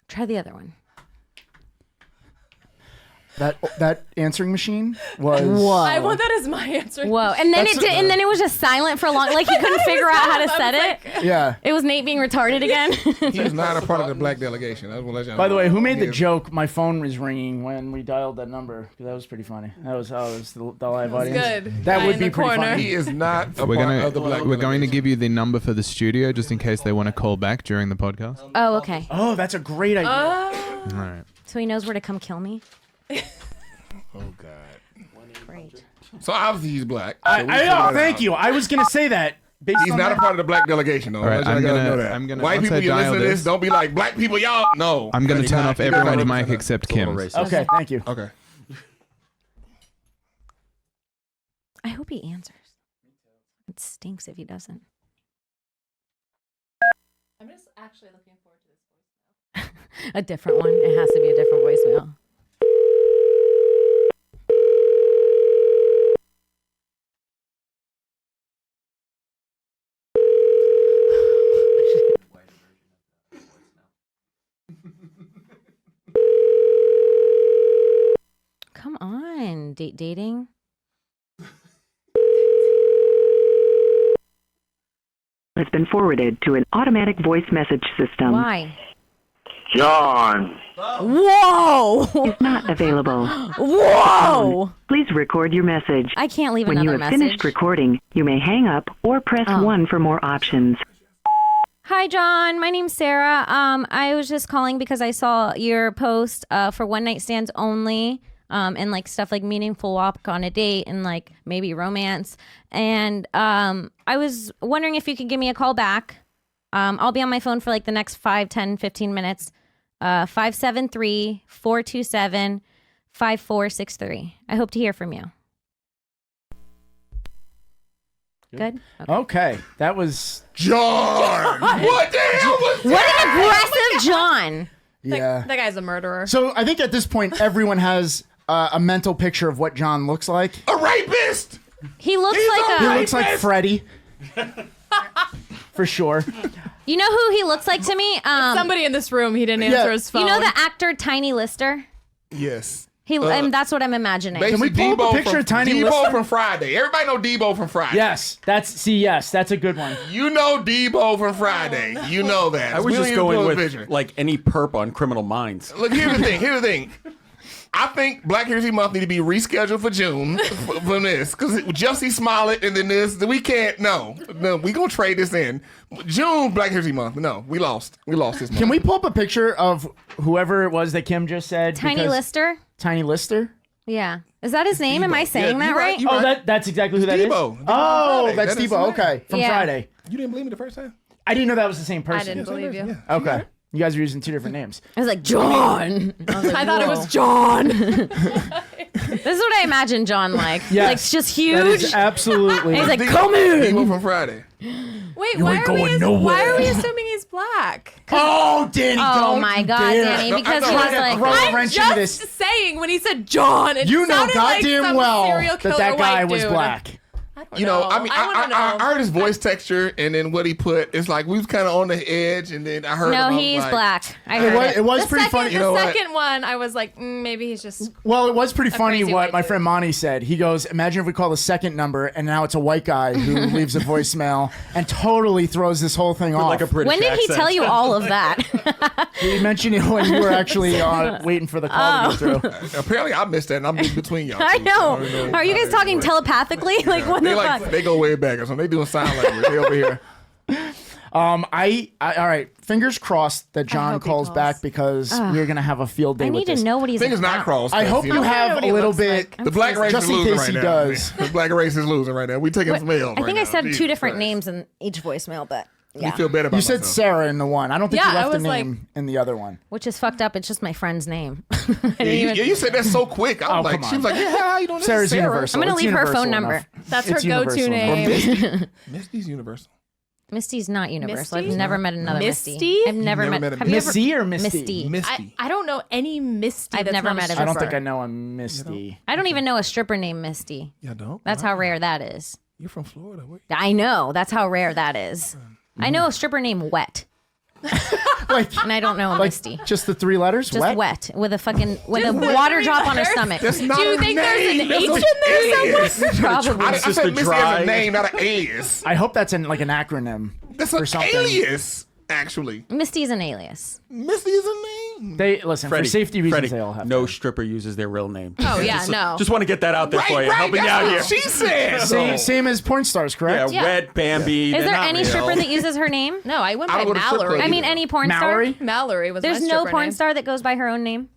Try the other one. That answering machine was. Whoa. I want that as my answer. Whoa. And then it was just silent for a long. Like he couldn't figure out how to set it. Yeah. It was Nate being retarded again. He's not a part of the black delegation. I just wanna let y'all By the know. way, who made the joke? My phone was ringing when we dialed that number. That was pretty funny. That was the live audience. good. That Guy would in be the pretty corner. funny. He is not a We're part gonna of the black we're going to delegation. give you the number for the studio just in case they want to call back during the podcast. Oh, okay. Oh, that's a great idea. All right. So he knows where to come kill me. Oh God. Great. So obviously he's black. So we figured it Thank out. you. I was gonna say that. Based He's on not that. a part of the black delegation, though. All right, I I'm gotta gonna- know that. I'm gonna- White once people, I you listen dial to this, this- don't be like, black people, y'all. No. I'm going to turn off everyone's mic mic except Kim's. Okay, thank you. Okay. I hope he answers. It stinks if he doesn't. I'm just actually looking forward to this. A different one. It has to be a different voicemail. Come on, dating. Has been forwarded to an automatic voice message system. Why? John. Whoa! Is not available. Whoa! Please record your message. I can't leave When you another have message. finished recording, you may hang up or press 1 for more options. Hi, John. My name's Sarah. I was just calling because I saw your post for one night stands only, and like stuff like meaningful walk on a date and like maybe romance. And I was wondering if you could give me a call back. I'll be on my phone for like the next 5, 10, 15 minutes. 573-427-5463. I hope to hear from you. Good? Okay, that was John. What the hell was What an aggressive John. yeah. That guy's a murderer. So I think at this point everyone has a mental picture of what John looks like. a rapist? He looks He's like He a... looks like Freddie. For sure. You know who he looks like to me? Somebody in this room, he didn't answer his phone. You know the actor Tiny Lister? Yes. That's what I'm imagining. Basically, we pull up a Debo picture from, of Tiny Debo Lister? from Friday. Everybody know Debo from Friday. Yes, that's a good one. You know Debo from Friday. You know that. I was We don't just need to pull going a with picture. like any perp on Criminal Minds. Look, here's the thing. I think Black History Month need to be rescheduled for June for this. Because Jussie Smollett and then this, we can't, no, we going to trade this in. June, Black History Month. No, we lost. We lost this month. Can we pull up a picture of whoever it was that Kim just said? Tiny because- Lister? Tiny Lister? Yeah. Is that his name? Am I saying that you're right? you're Oh, that's exactly who that is? Debo. Oh, Friday. that's That is Debo. his name. Okay, from Yeah. Friday. You didn't believe me the first time? I didn't know that was the same person. I didn't believe you. Yeah. Okay. You guys are using two different names. I was like, John. I thought it was John. This is what I imagine John like. Yes. Like, just huge. That is absolutely. He's like, Debo- come in. Debo from Friday. Wait, You why ain't are, we going why nowhere. are we assuming he's black? Oh, Danny, Oh don't my you God, dare. Danny, because I he know. was Try to like, throw a I'm wrench into just this. saying when he said John, it You know sounded like goddamn some well serial that killer that guy white was dude. black. You know, I mean, wanna know. I heard his voice texture, and then what he put, it's like we was kind of on the edge, and then I heard no, him, I was he's like, black. I heard it. It was The pretty second, funny. You know the what? second one, I was like, maybe he's just. Well, it was pretty funny crazy what white my dude. friend Monty said. He goes, imagine if we call the second number and now it's a white guy who leaves a voicemail and totally throws this whole thing off. Like a British When did he accent. tell you all of that? He mentioned it when you were actually waiting for the call to go through. Apparently, I missed that, and I'm in between y'all. I two, know. so I don't Are you guys talking Anyway. telepathically? Like, what They the like fuck? they go way back or something. They doing sign language. They over here. All right. Fingers crossed that John hope he calls calls. back because we're gonna have a field day I with need to this. know what he's Thing is not about. crossed. I hope you know have what a he little looks bit. like. The black race Just is in losing case right he now. does. The black race is losing right now. We taking some L's. I think right I said now. two Jesus different Christ. names in each voicemail, but You yeah. feel better about You said myself. Sarah in the one. I don't think Yeah, you I left the was like- name in the other one. Which is fucked up. It's just my friend's name. Yeah, you said that so quick. I was like, come she was on. like, yeah, how you doing? This is Sarah's Sarah. universal. I'm gonna It's leave her universal phone enough. number. That's It's her go-to universal enough. name. Misty's universal. Misty's not universal. Misty? I've never met another Misty? Misty. I've never Never met. met a Have you ever? Missy or Misty? Misty. Misty. I don't know any Misty. I've that's never not met a I don't stripper. think I know a Misty. I don't even know a stripper named Misty. Yeah, don't. That's how rare that is. You're from Florida. Where? I know. That's how rare that is. I know a stripper named Wet. Like, and I don't know a like Misty. just the 3 letters? Just wet with a water drop on her stomach. That's not Do you her think there's name. an That's H an in there alias. Probably. I Just said a Missy dry- as a name, not an alias. I hope that's like an acronym. That's for an something. alias, actually. Misty's an alias. Misty is a name. They listen Freddie, for safety reasons. Freddie, They all have no to. stripper uses their real name. Oh yeah, no. Just want to get that out there for you. Helping you out here. That's what she said. Same as porn stars, correct? Yeah, Red Bambi. Is they're there not any real. stripper that uses her name? No, I went I by don't go to strip Mallory. clubs I mean, any porn Mallory? star? Mallory was There's my no stripper porn name. star that goes by her own name.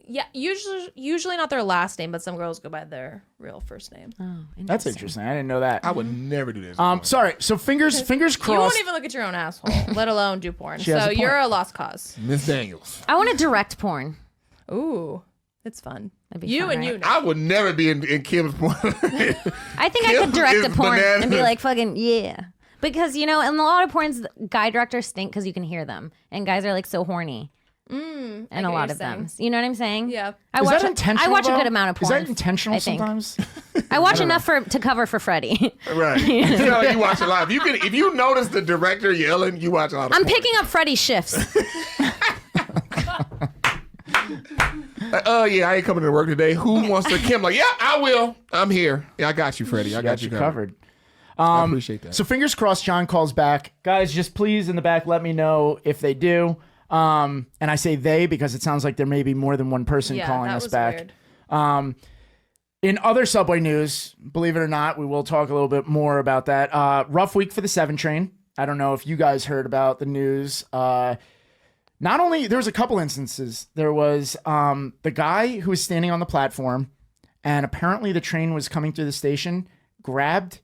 Yeah, usually not their last name, but some girls go by their real first name. Oh, That's interesting. I didn't know that. I would never do this. Sorry. So fingers You won't crossed. even look at your own asshole, let alone do porn. She has So a point. you're a lost cause. Miss Daniels. I want to direct porn. Ooh, it's fun. That'd be You fun, and right? you know. I would never be in Kim's porn. I think I Kim could direct is a porn and be bananas. like, fucking, yeah. Because, in a lot of porns, guy directors stink because you can hear them. And guys are, like, so horny. And get a what lot you're of them. saying. You know what I'm saying? Yeah. I Is watch that intentional? I watch a though? good amount of porn. Is that intentional I think. sometimes? I watch enough to cover for Freddie. Right. You know, you watch a lot. If you notice the director yelling, you watch a lot of I'm porn. picking up Freddie's shifts. Yeah, I ain't coming to work today. Who wants to? Kim, like, yeah, I will. I'm here. Yeah, I got you, Freddie. I got you covered. I appreciate that. So fingers crossed John calls back. Guys, just please in the back let me know if they do. And I say they because it sounds like there may be more than one person calling that us was back. weird. In other Subway news, believe it or not, we will talk a little bit more about that. Rough week for the 7 train. I don't know if you guys heard about the news. Not only, there was a couple instances. There was the guy who was standing on the platform, and apparently the train was coming through the station, grabbed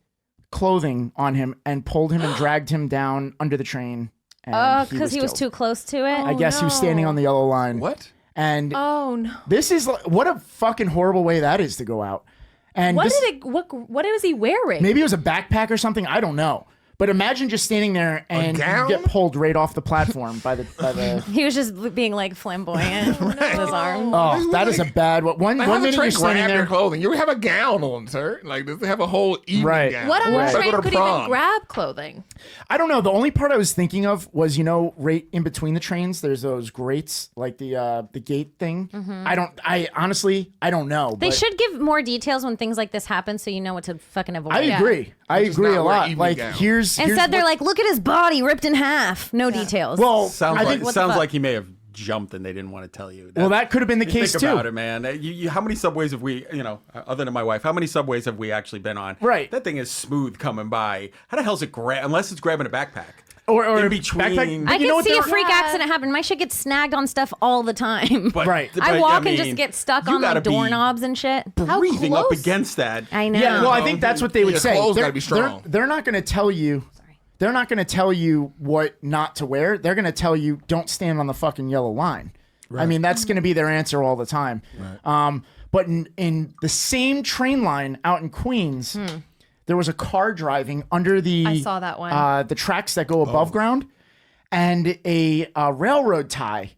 clothing on him and pulled him and dragged him down under the train. Because he was killed. too close to it. I guess he was standing on the yellow line. What? And Oh no. this is what a fucking horrible way that is to go out. And What this, what was he wearing? maybe it was a backpack or something. I don't know. But imagine just standing there and you gown? get pulled right off the platform by the. He was just being like flamboyant with his arm. Oh, that is a bad one. One Like, how the minute you're train standing grab your there. clothing? You have a gown on, sir. Like, does it have a whole evening Right. gown? What on Right. the Like, train go to could even prom. grab clothing? I don't know. The only part I was thinking of was, right in between the trains, there's those grates, like the gate thing. I honestly, I don't know. They but should give more details when things like this happen so you know what to fucking avoid. I agree. I Just agree not a wear lot. evening Like, gown. here's Instead, they're what- like, look at his body ripped in half. No details. well, Sounds I like think, what the sounds fuck? like he may have jumped and they didn't want to tell you. well, that could have been the case Think too. about it, man. How many subways have we, other than my wife, how many subways have we actually been on? Right. That thing is smooth coming by. How the hell's it grab? Unless it's grabbing a backpack. Or in a between. backpack- I you know can what see a they're- freak accident happen. My shit gets snagged on stuff all the time. But, Right. I walk and just mean, get stuck you on gotta like be doorknabs and shit. breathing up close? against that. I know. Yeah, well, I think that's what they would Your say. clothes They're- gotta be strong. They're not going to tell you. They're not going to tell you what not to wear. They're going to tell you don't stand on the fucking yellow line. I mean, that's going to be their answer all the time. But in the same train line out in Queens, there was a car driving under the I saw that one. the tracks that go above ground, and a railroad tie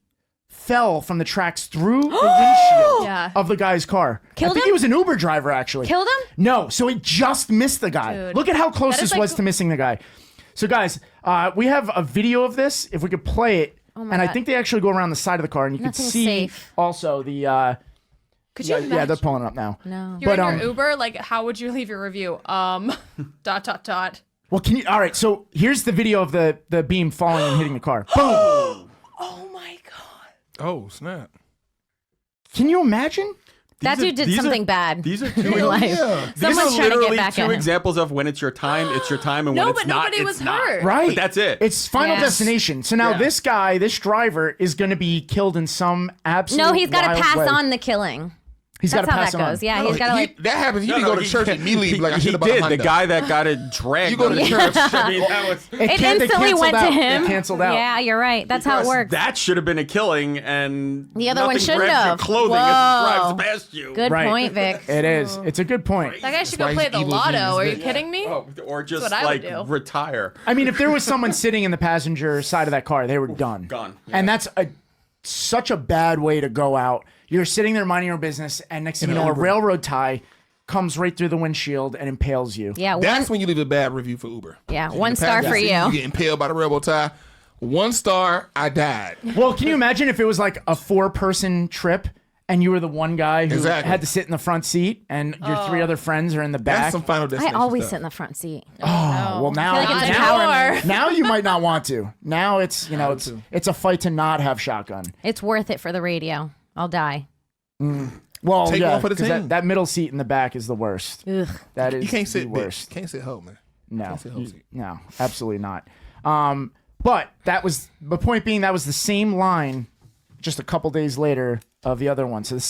fell from the tracks through the windshield Yeah. of the guy's car. Killed I think him? he was an Uber driver, actually. Killed him? No, so it just missed the guy. Dude. Look at how close That is this was like- to missing the guy. So, guys, we have a video of this. If we could play it, and I God. think they actually go around the side of the car, and you Nothing's can see safe. also the. Could you yeah, imagine? they're pulling it up now. No. You're But, in your Uber. Like, how would you leave your review? Dot. Well, can you? All right, so here's the video of the beam falling and hitting the car. Boom! Oh my god. Oh, snap. Can you imagine? That dude did something bad. These are in two. life. Yeah. These Someone's are trying to get literally back two at him. examples of when it's your time, and No, when but it's not, nobody it's was not. hurt. Right. But that's it. It's Final Yeah. Destination. So now Yeah. this guy, this driver, is going to be killed in some absolute No, he's got to wild pass way. on the killing. He's got That's to how pass that it on. goes. Yeah, No, he's got to like. that happens. You No, need to no, go to he- church and immediately be like, I he should have bought did. a The Honda. guy that got it dragged. You go to on the- church. I mean, that was. It they instantly canceled went to out. him. They canceled out. Yeah, you're right. That's how it Because works. That should have been a killing, and The other one nothing shouldn't grabs have. your clothing Whoa. as it drives past you. Good Right. point, Vic. It is. It's a good point. That guy should why go play he's the evil lotto. genius, Are you Vic. kidding me? Oh, or just what I would like do. retire. I mean, if there was someone sitting in the passenger side of that car, they were done. Gone. And that's such a bad way to go out. You're sitting there minding your business, and next thing you know, a railroad tie comes right through the windshield and impales you. Yeah, That's when you leave a bad review for Uber. Yeah, If one the star passenger for seat, you. You get impaled by the railroad tie. 1 star, I died. Well, can you imagine if it was like a 4-person trip and you were the one guy who Exactly. had to sit in the front seat and your 3 other friends are in the back? That's some Final I Destination always stuff. sit in the front seat. Oh, well now, I feel like it's now, empowerment. now you might not want to. Now it's it's a fight to not have shotgun. It's worth it for the radio. I'll die. Well, Take yeah, one for the 'cause team. that middle seat in the back is the worst. Ugh. That is You can't the sit worst. bitch. Can't sit hoe, man. No, Can't sit hoe seat. no, absolutely not. But that was the point being that was the same line just a couple days later of the other one. So the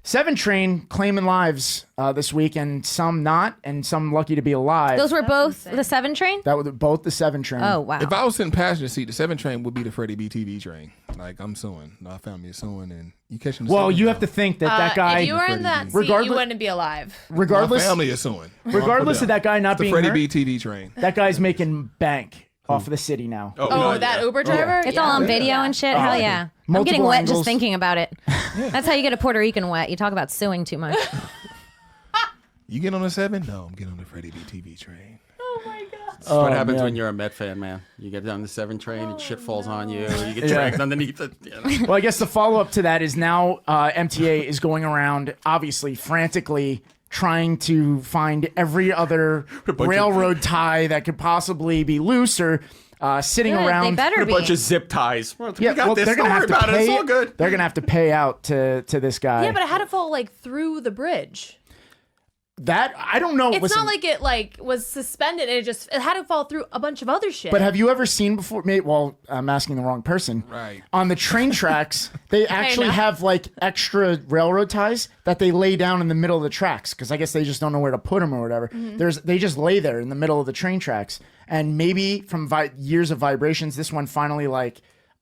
7 train claiming lives this week, and some not, and some lucky to be alive. Those were both the 7 train? That were both the 7 train. Oh, wow. If I was sitting passenger seat, the 7 train would be the Freddie B TV train. Like, I'm suing. My family is suing, and you catching the Well, 7 you now. have to think that guy. If you were in that seat, Regardless- you wouldn't be alive. regardless, My family is suing. regardless of that guy not It's the being Freddie hurt, B TV train. that guy's making bank off of the city now. Oh, that Uber driver? It's all on video and shit. Hell yeah. I'm Multiple getting wet angles. just thinking about it. That's how you get a Puerto Rican wet. You talk about suing too much. You get on the 7? No, I'm getting on the Freddie B TV train. That's what happens man. when you're a Met fan, man. You get on the 7 train and shit falls on you. You get dragged underneath it. Well, I guess the follow up to that is now MTA is going around, obviously frantically trying to find every other railroad tie that could possibly be loose or sitting Good, around. they better A be. bunch of zip ties. Well, we got this. they're gonna Don't have worry to about it. pay. It's all good. They're gonna have to pay out to this guy. Yeah, but it had to fall like through the bridge. that I don't know. It's listen, not like it was suspended and it had to fall through a bunch of other shit. But have you ever seen before? Well, I'm asking the wrong person. Right. On the train tracks, they actually have like extra railroad ties that they lay down in the middle of the tracks because I guess they just don't know where to put them or whatever. They just lay there in the middle of the train tracks, and maybe from years of vibrations, this one finally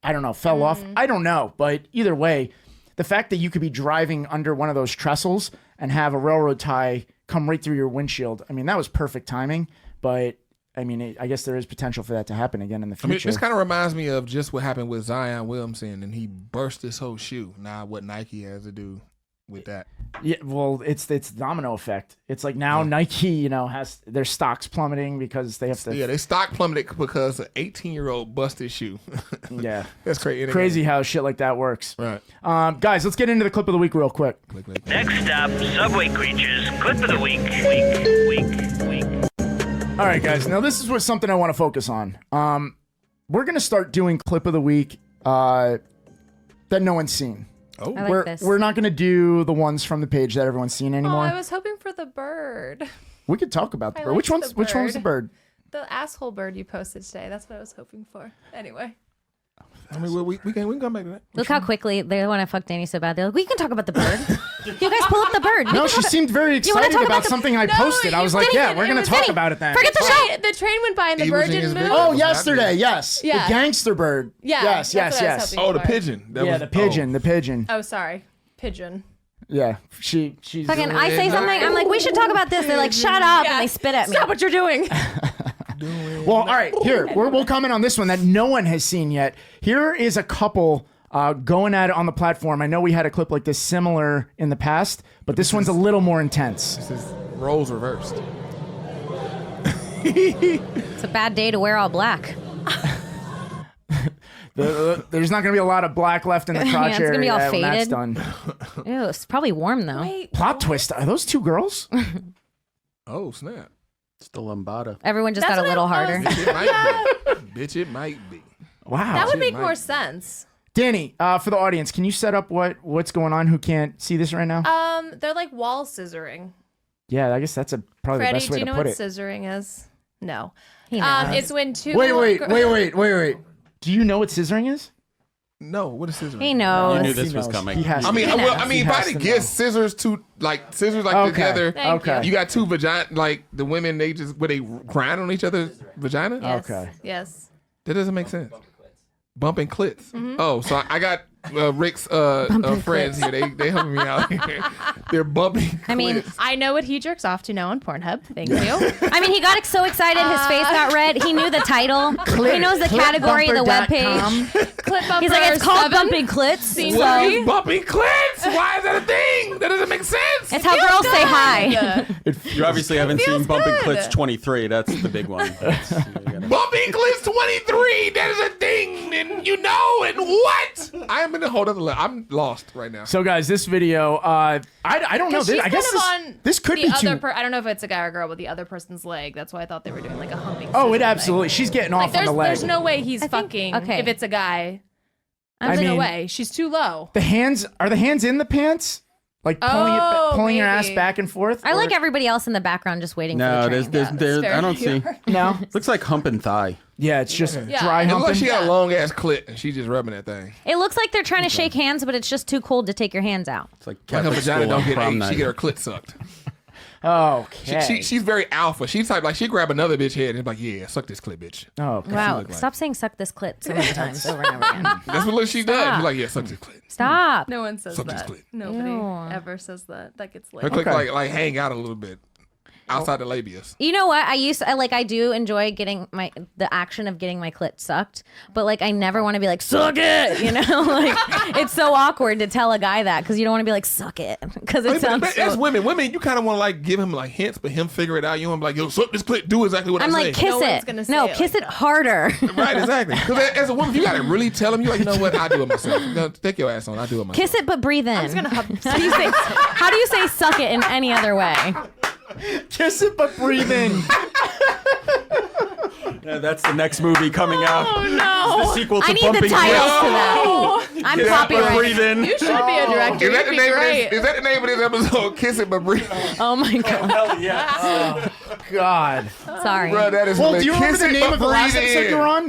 I don't know, fell off. I don't know, but either way, the fact that you could be driving under one of those trestles and have a railroad tie come right through your windshield, I mean, that was perfect timing, but I mean, I guess there is potential for that to happen again in the I mean, future. this kind of reminds me of just what happened with Zion Williamson, and he burst his whole shoe. Now, what Nike has to do with that? Yeah, well, it's domino effect. It's like now Nike, has their stocks plummeting because they have to. Yeah, they stock plummeted because an 18-year-old busted shoe. Yeah, that's crazy. Crazy how shit like that works. Right. Guys, let's get into the clip of the week real quick. Next stop, Subway Creatures. Clip of the week. All right, guys. Now this is something I want to focus on. We're gonna start doing clip of the week that no one's seen. Oh, I like this. We're not gonna do the ones from the page that everyone's seen Oh, anymore. I was hoping for the bird. We could talk about the I bird. Which liked one's the which one's the bird? The asshole bird you posted today. That's what I was hoping for. Anyway. I mean, we can come back to that. Look how quickly they want to fuck Danny so bad. They're like, we can talk about the bird. You guys pull up the bird. We No, can she talk- seemed very You wanna excited talk about the- something I posted. I was like, yeah, we're gonna talk about it then. Forget the show. The train went by and the Evil bird Genius didn't move. Vic. Oh, yesterday, yes. Yeah. The gangster bird. Yeah, Yes, that's yes, what I was yes. hoping Oh, the for. pigeon. That Yeah, was, the pigeon. The pigeon. Oh, sorry. Pigeon. Yeah, she's. Fucking, I say something. I'm like, we should talk about this. They're like, shut up, and they spit at me. Stop what you're doing. Well, all right, here we'll comment on this one that no one has seen yet. Here is a couple going at it on the platform. I know we had a clip like this similar in the past, but this one's a little more intense. This is roles reversed. It's a bad day to wear all black. There's not going to be a lot of black left in the crotch Yeah, it's gonna be all area when that's faded. done. Ew, it's probably warm though. Wait. Plot twist. Are those two girls? Oh, snap. It's the lambada. Everyone just That's got a what little I harder. was- Bitch, it might be. Bitch, it might be. Wow. That would Shit, make Mike. more sense. Danny, for the audience, can you set up what's going on? Who can't see this right now? They're like wall scissoring. Yeah, I guess that's probably the Freddie, best do way you to know put what it. scissoring is? No. He knows. It's when two. Wait. Do you know what scissoring is? No, what is scissors? He knows. You knew this He was knows. coming. He has I to mean, know. well, I mean, He if I has had to to get know. scissors Okay. together, Thank Okay. you got two vagina, like the women, they grind on each other's vagina? Yes. Okay. Yes. That doesn't make sense. Bumping clits. Oh, so I got Rick's friends here. They helping me out here. They're bumping. I mean, clits. I know what he jerks off to now on Pornhub. Thank you. I mean, he got so excited, his face got red. He knew the title. He knows the category of the clipbumper.com. webpage. Clip bumper He's like, it's called 7. bumping clits. Scene So What three. is bumping clits? Why is that a thing? That doesn't make sense. it's how girls say hi. You obviously haven't Feels seen Bumping good. Clits 23. That's the big one. You gotta bumpy clits 23. That is a thing, and you know, and what? I am in a whole other level. I'm lost right now. So, guys, this video, I don't know. She's I guess this could be too. I don't know if it's a guy or girl, but the other person's leg. That's why I thought they were doing like a humping. Oh, it absolutely. She's getting off on the leg. There's no way he's fucking. okay. If it's a guy, I there's no mean, way. She's too low. The hands are the hands in the pants, like pulling your ass maybe. back and forth. I like everybody else in the background just waiting for No, the train. there's I don't see. No, Looks like hump and thigh. yeah, it's just dry It looks humping. like she got a long ass clit, and she's just rubbing that thing. It looks like they're trying to shake hands, but it's just too cold to take your hands out. It's like Like her Catholic vagina school don't on get prom ate. night. She get her clit sucked. Okay. She's very alpha. She's type like she grab another bitch head and be like, yeah, suck this clit, bitch. Oh, okay. Wow, stop saying "suck this clit" so many times over and over again. That's what she does. Stop. She's like, yeah, suck this clit. Stop. No one says Suck this that. clit. Nobody Ew. ever says that. That gets Her laid. clit like hang out a little bit outside the labias. You know what? I do enjoy getting the action of getting my clit sucked, but like I never want to be like suck it, you know? Like it's so awkward to tell a guy that because you don't want to be like suck it because it sounds. As women, you kind of want to like give him like hints, but him figure it out. You want to be like, yo, suck this clit, do exactly what I'm I like, say. kiss No one's it. gonna say No, it kiss like it that. harder. Right, exactly. Because as a woman, you got to really tell him, you're like, you know what, I do it myself. No, take your ass on, I do it myself. Kiss it, but breathe in. I'm just gonna How do you say suck it in any other way? Kiss it, but breathe in. Yeah, that's the next movie coming out. Oh It's no! the sequel to I need Bumping the titles Clits. to that. I'm Kiss it, but copyrighted. breathe in. You should be a director. Is that, You'd the be name of great. this, is that the name of this episode? Kiss it, but breathe. Oh my god. Hell yes. God. Sorry. Bro, that is Well, do you remember Kiss the it, name but of the last breathe episode in. you were on?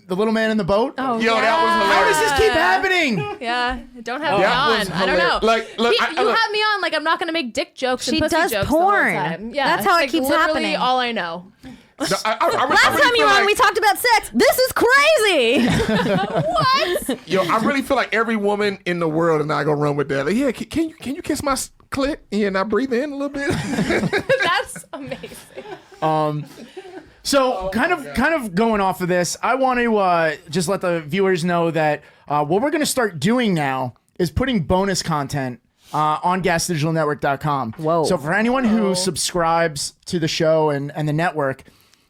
The little man in the boat. Oh, Yo, that was How hilarious. does this keep happening? Yeah, don't have me That on. was I don't know. hilarious. Like, look, you look. have me on like I'm not gonna make dick jokes. She and pussy does jokes porn. The whole time. Yeah, That's how it like keeps literally happening. All I know. No, I Last really time you feel were on, like- we talked about sex. This is crazy. What? Yo, I really feel like every woman in the world is not gonna run with that. Like, yeah, can you kiss my clit? Yeah, and I breathe in a little bit. That's amazing. So kind of going off of this, I want to just let the viewers know that what we're going to start doing now is putting bonus content on gasdigitalnetwork.com. Whoa. So for anyone who subscribes to the show and the network,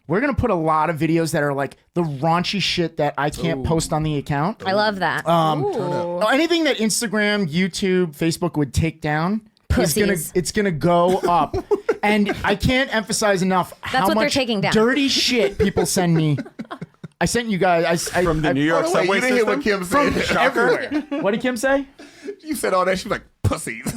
we're going to put a lot of videos that are like the raunchy shit that I can't post on the account. I love that. Anything that Instagram, YouTube, Facebook would take down. Pussies. It's gonna go up, and I can't emphasize enough how what they're much taking down. dirty shit people send me. I sent you guys From the New York Oh, wait, subway you didn't hear what system. Kim said. everywhere. What did Kim say? You said all that. She was like, pussies.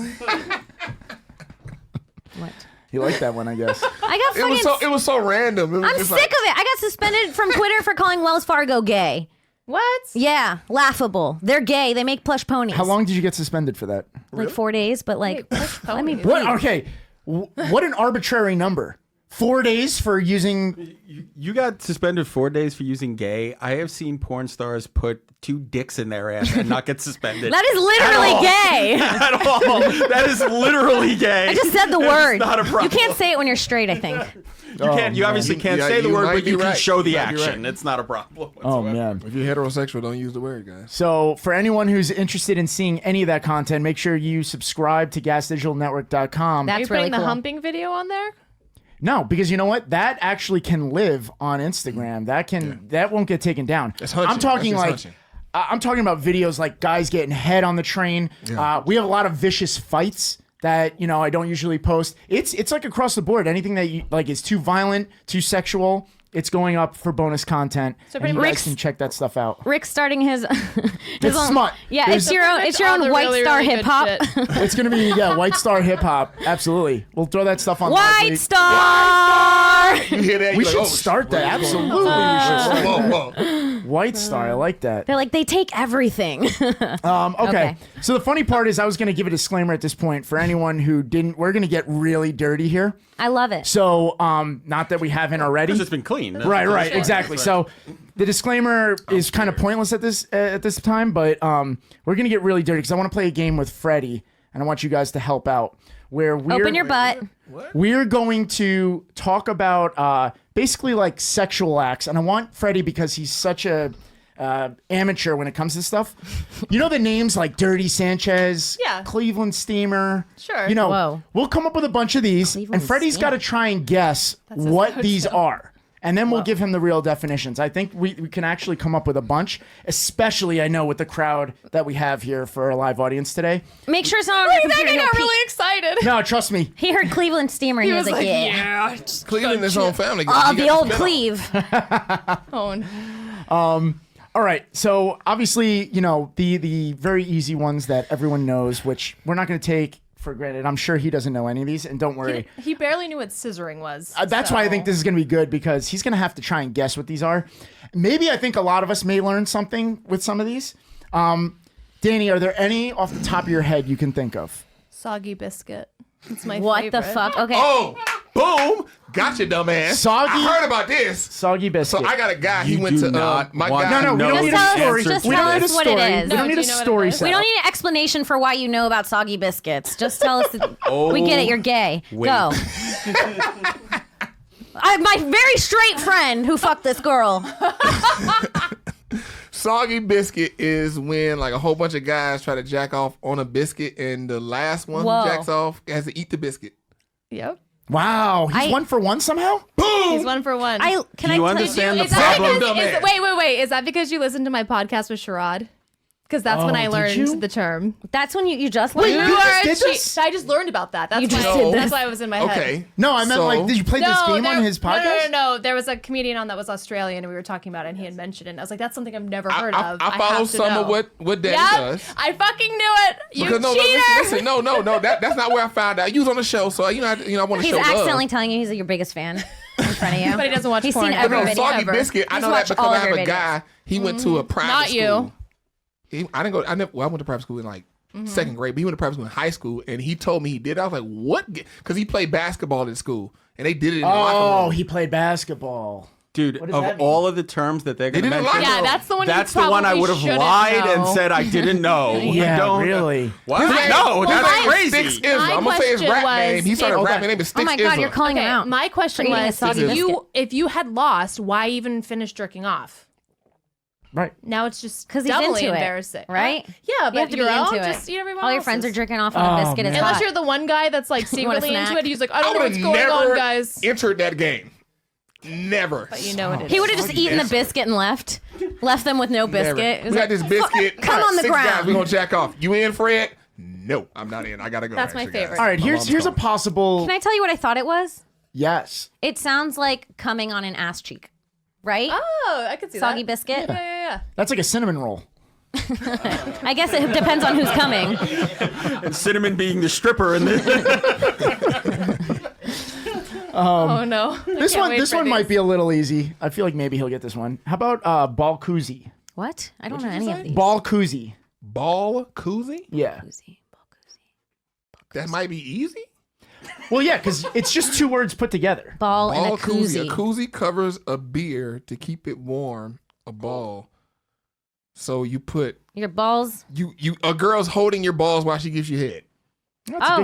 What? You like that one, I guess. I got fucking. It was so random. It was I'm just sick of it. I got suspended from Twitter for calling Wells Fargo gay. What? Yeah, laughable. They're gay. They make plush ponies. How long did you get suspended for that? Like 4 days, but like, let me breathe. What? Okay, what an arbitrary number. 4 days for using. You got suspended 4 days for using gay. I have seen porn stars put 2 dicks in their ass and not get suspended. That is literally gay. At all. That is literally gay. I just said the word. Not a problem. You can't say it when you're straight, I think. You can't. You obviously can't Yeah, say the you word, might but be you can right. show the You might be action. right. It's not a problem. Oh whatsoever. man. If you're heterosexual, don't use the word, guys. So for anyone who's interested in seeing any of that content, make sure you subscribe to gasdigitalnetwork.com. That's Are you really putting the cool. humping video on there? No, because you know what? That actually can live on Instagram. That won't get taken down. It's hunching. I'm talking That's like just hunching. I'm talking about videos like guys getting head on the train. Yeah. We have a lot of vicious fights that I don't usually post. It's like across the board. Anything that you like is too violent, too sexual, it's going up for bonus content. So and pretty you much- guys can check that stuff out. Rick's starting his. It's smut. Yeah, There's- it's your own. It's your All own the white really, star really good hip hop. shit. It's gonna be White Star hip hop. Absolutely, we'll throw that stuff on. White live. Star. You hear that? We You're should like, oh, start that. what's going Absolutely, we should start Whoa, that. whoa. White Star. I like that. They're like they take everything. Okay. Okay. So the funny part is I was going to give a disclaimer at this point for anyone who didn't. We're going to get really dirty here. I love it. So not that we haven't already. Because it's been clean. Right, exactly. So the disclaimer is kind of pointless at this time, but we're going to get really dirty because I want to play a game with Freddie, and I want you guys to help out. Where we're Open your butt. We're going to talk about basically like sexual acts, and I want Freddie because he's such a amateur when it comes to stuff. You know the names like Dirty Sanchez, Yeah. Cleveland Steamer. Sure. Whoa. We'll come up with a bunch of these, Cleveland and Freddie's got to Steamer. try and guess That sounds what so these chill. are. and then we'll give him the real definitions. I think we can actually come up with a bunch, especially I know with the crowd that we have here for our live audience today. Make sure it's not on your computer. I got He'll really excited. No, trust me. He heard Cleveland Steamer. He was like, yeah. Cleveland is his own family. the old Cleve. Oh, no. All right, so obviously, you know, the very easy ones that everyone knows, which we're not going to take for granted. I'm sure he doesn't know any of these, and don't worry. He barely knew what scissoring was. That's why I think this is going to be good, because he's going to have to try and guess what these are. Maybe I think a lot of us may learn something with some of these. Danny, are there any off the top of your head you can think of? Soggy biscuit. It's my What favorite. the fuck? Okay. Oh, boom. Gotcha, dumbass. Soggy. I heard about this. Soggy biscuit. So I got a guy. He You went do to not my want guy. No, we don't need a story. Just We tell don't need a us what it story. is. We don't need a do you know what story it is? set We don't up. need an explanation for why you know about soggy biscuits. Just tell us. Oh, we get it. You're gay. wait. Go. My very straight friend who fucked this girl. Soggy biscuit is when like a whole bunch of guys try to jack off on a biscuit, and the last one Whoa. who jacks off has to eat the biscuit. Yep. Wow, he's 1 for 1 somehow? Boom! He's 1 for 1. Can Do I you tell understand the Is that problem? because, wait. Is that because you listened to my podcast with Sherrod? Because that's when I did learned you? the term. That's when you just Wait, learned. you just are did a cheat. this? I just learned about that. That's You just why, did this? That's why it was in my head. Okay. No, I meant So- like, did you play this game on there- his podcast? No. There was a comedian on that was Australian, and we were talking about it, and he had mentioned it. And I was like, that's something I've never heard of. I follow have to some know. of what Danny Yep, does. I fucking knew it. You Because cheater. listen, no, that's not where I found out. You was on the show, so I want to He's show accidentally love. telling you he's your biggest fan in front of you. But he doesn't watch He's porn. seen every No, video Soggy ever. biscuit. I He's know that watched because all I of have your a videos. guy. He went to a private Not school. you. I went to private school in like second grade, but he went to private school in high school, and he told me he did. I was like, what? Because he played basketball in school, and they did it in the locker Oh, room. he played basketball. Dude, What does of that mean? all of the terms that they're going to did it mention, live. Yeah, that's the one. that's you the one I probably would have shouldn't lied know. and said I didn't know. Yeah, You don't, really? What? His No, name- that's his name is crazy. Sticks Ism. My I'm gonna say his question rap was- name. He started Okay. rapping. His name is Oh Sticks my God, you're Ism. calling him Okay, out. my question for eating a was, soggy biscuit. if you had lost, why even finish jerking off? Right. Now it's just 'Cause he's doubly into it, embarrassing, right? Yeah, You have but to your be own, into it. just eat everyone All your else's. friends are jerking off on a Oh, biscuit. It's man. Unless hot. you're the one guy that's like You want a secretly into snack? it. He's like, I I don't know would what's have going on, never guys. entered that game. Never. But you know it is. He would have just eaten the Yes. biscuit and left them with no biscuit. Never. It was We like, got this biscuit. come on the 6 guys, ground. we gonna jack off. You in, Fred? No, I'm not in. I gotta go. That's my actually, favorite. guys. All right, My here's mom's a calling. possible. Can I tell you what I thought it was? Yes. It sounds like coming on an ass cheek, right? Oh, I could see Soggy that. biscuit. Yeah. That's like a cinnamon roll. I guess it depends on who's coming. And Cinnamon being the stripper in the Oh no. This one might be a little easy. I feel like maybe he'll get this one. How about ball koozie? What? I don't know any of these. Ball koozie. Ball koozie? Yeah. That might be easy. Well, yeah, because it's just 2 words put together. Ball and Ball a koozie. A koozie covers a beer to keep it warm. A ball. So you put Your balls. a girl's holding your balls while she gives you head.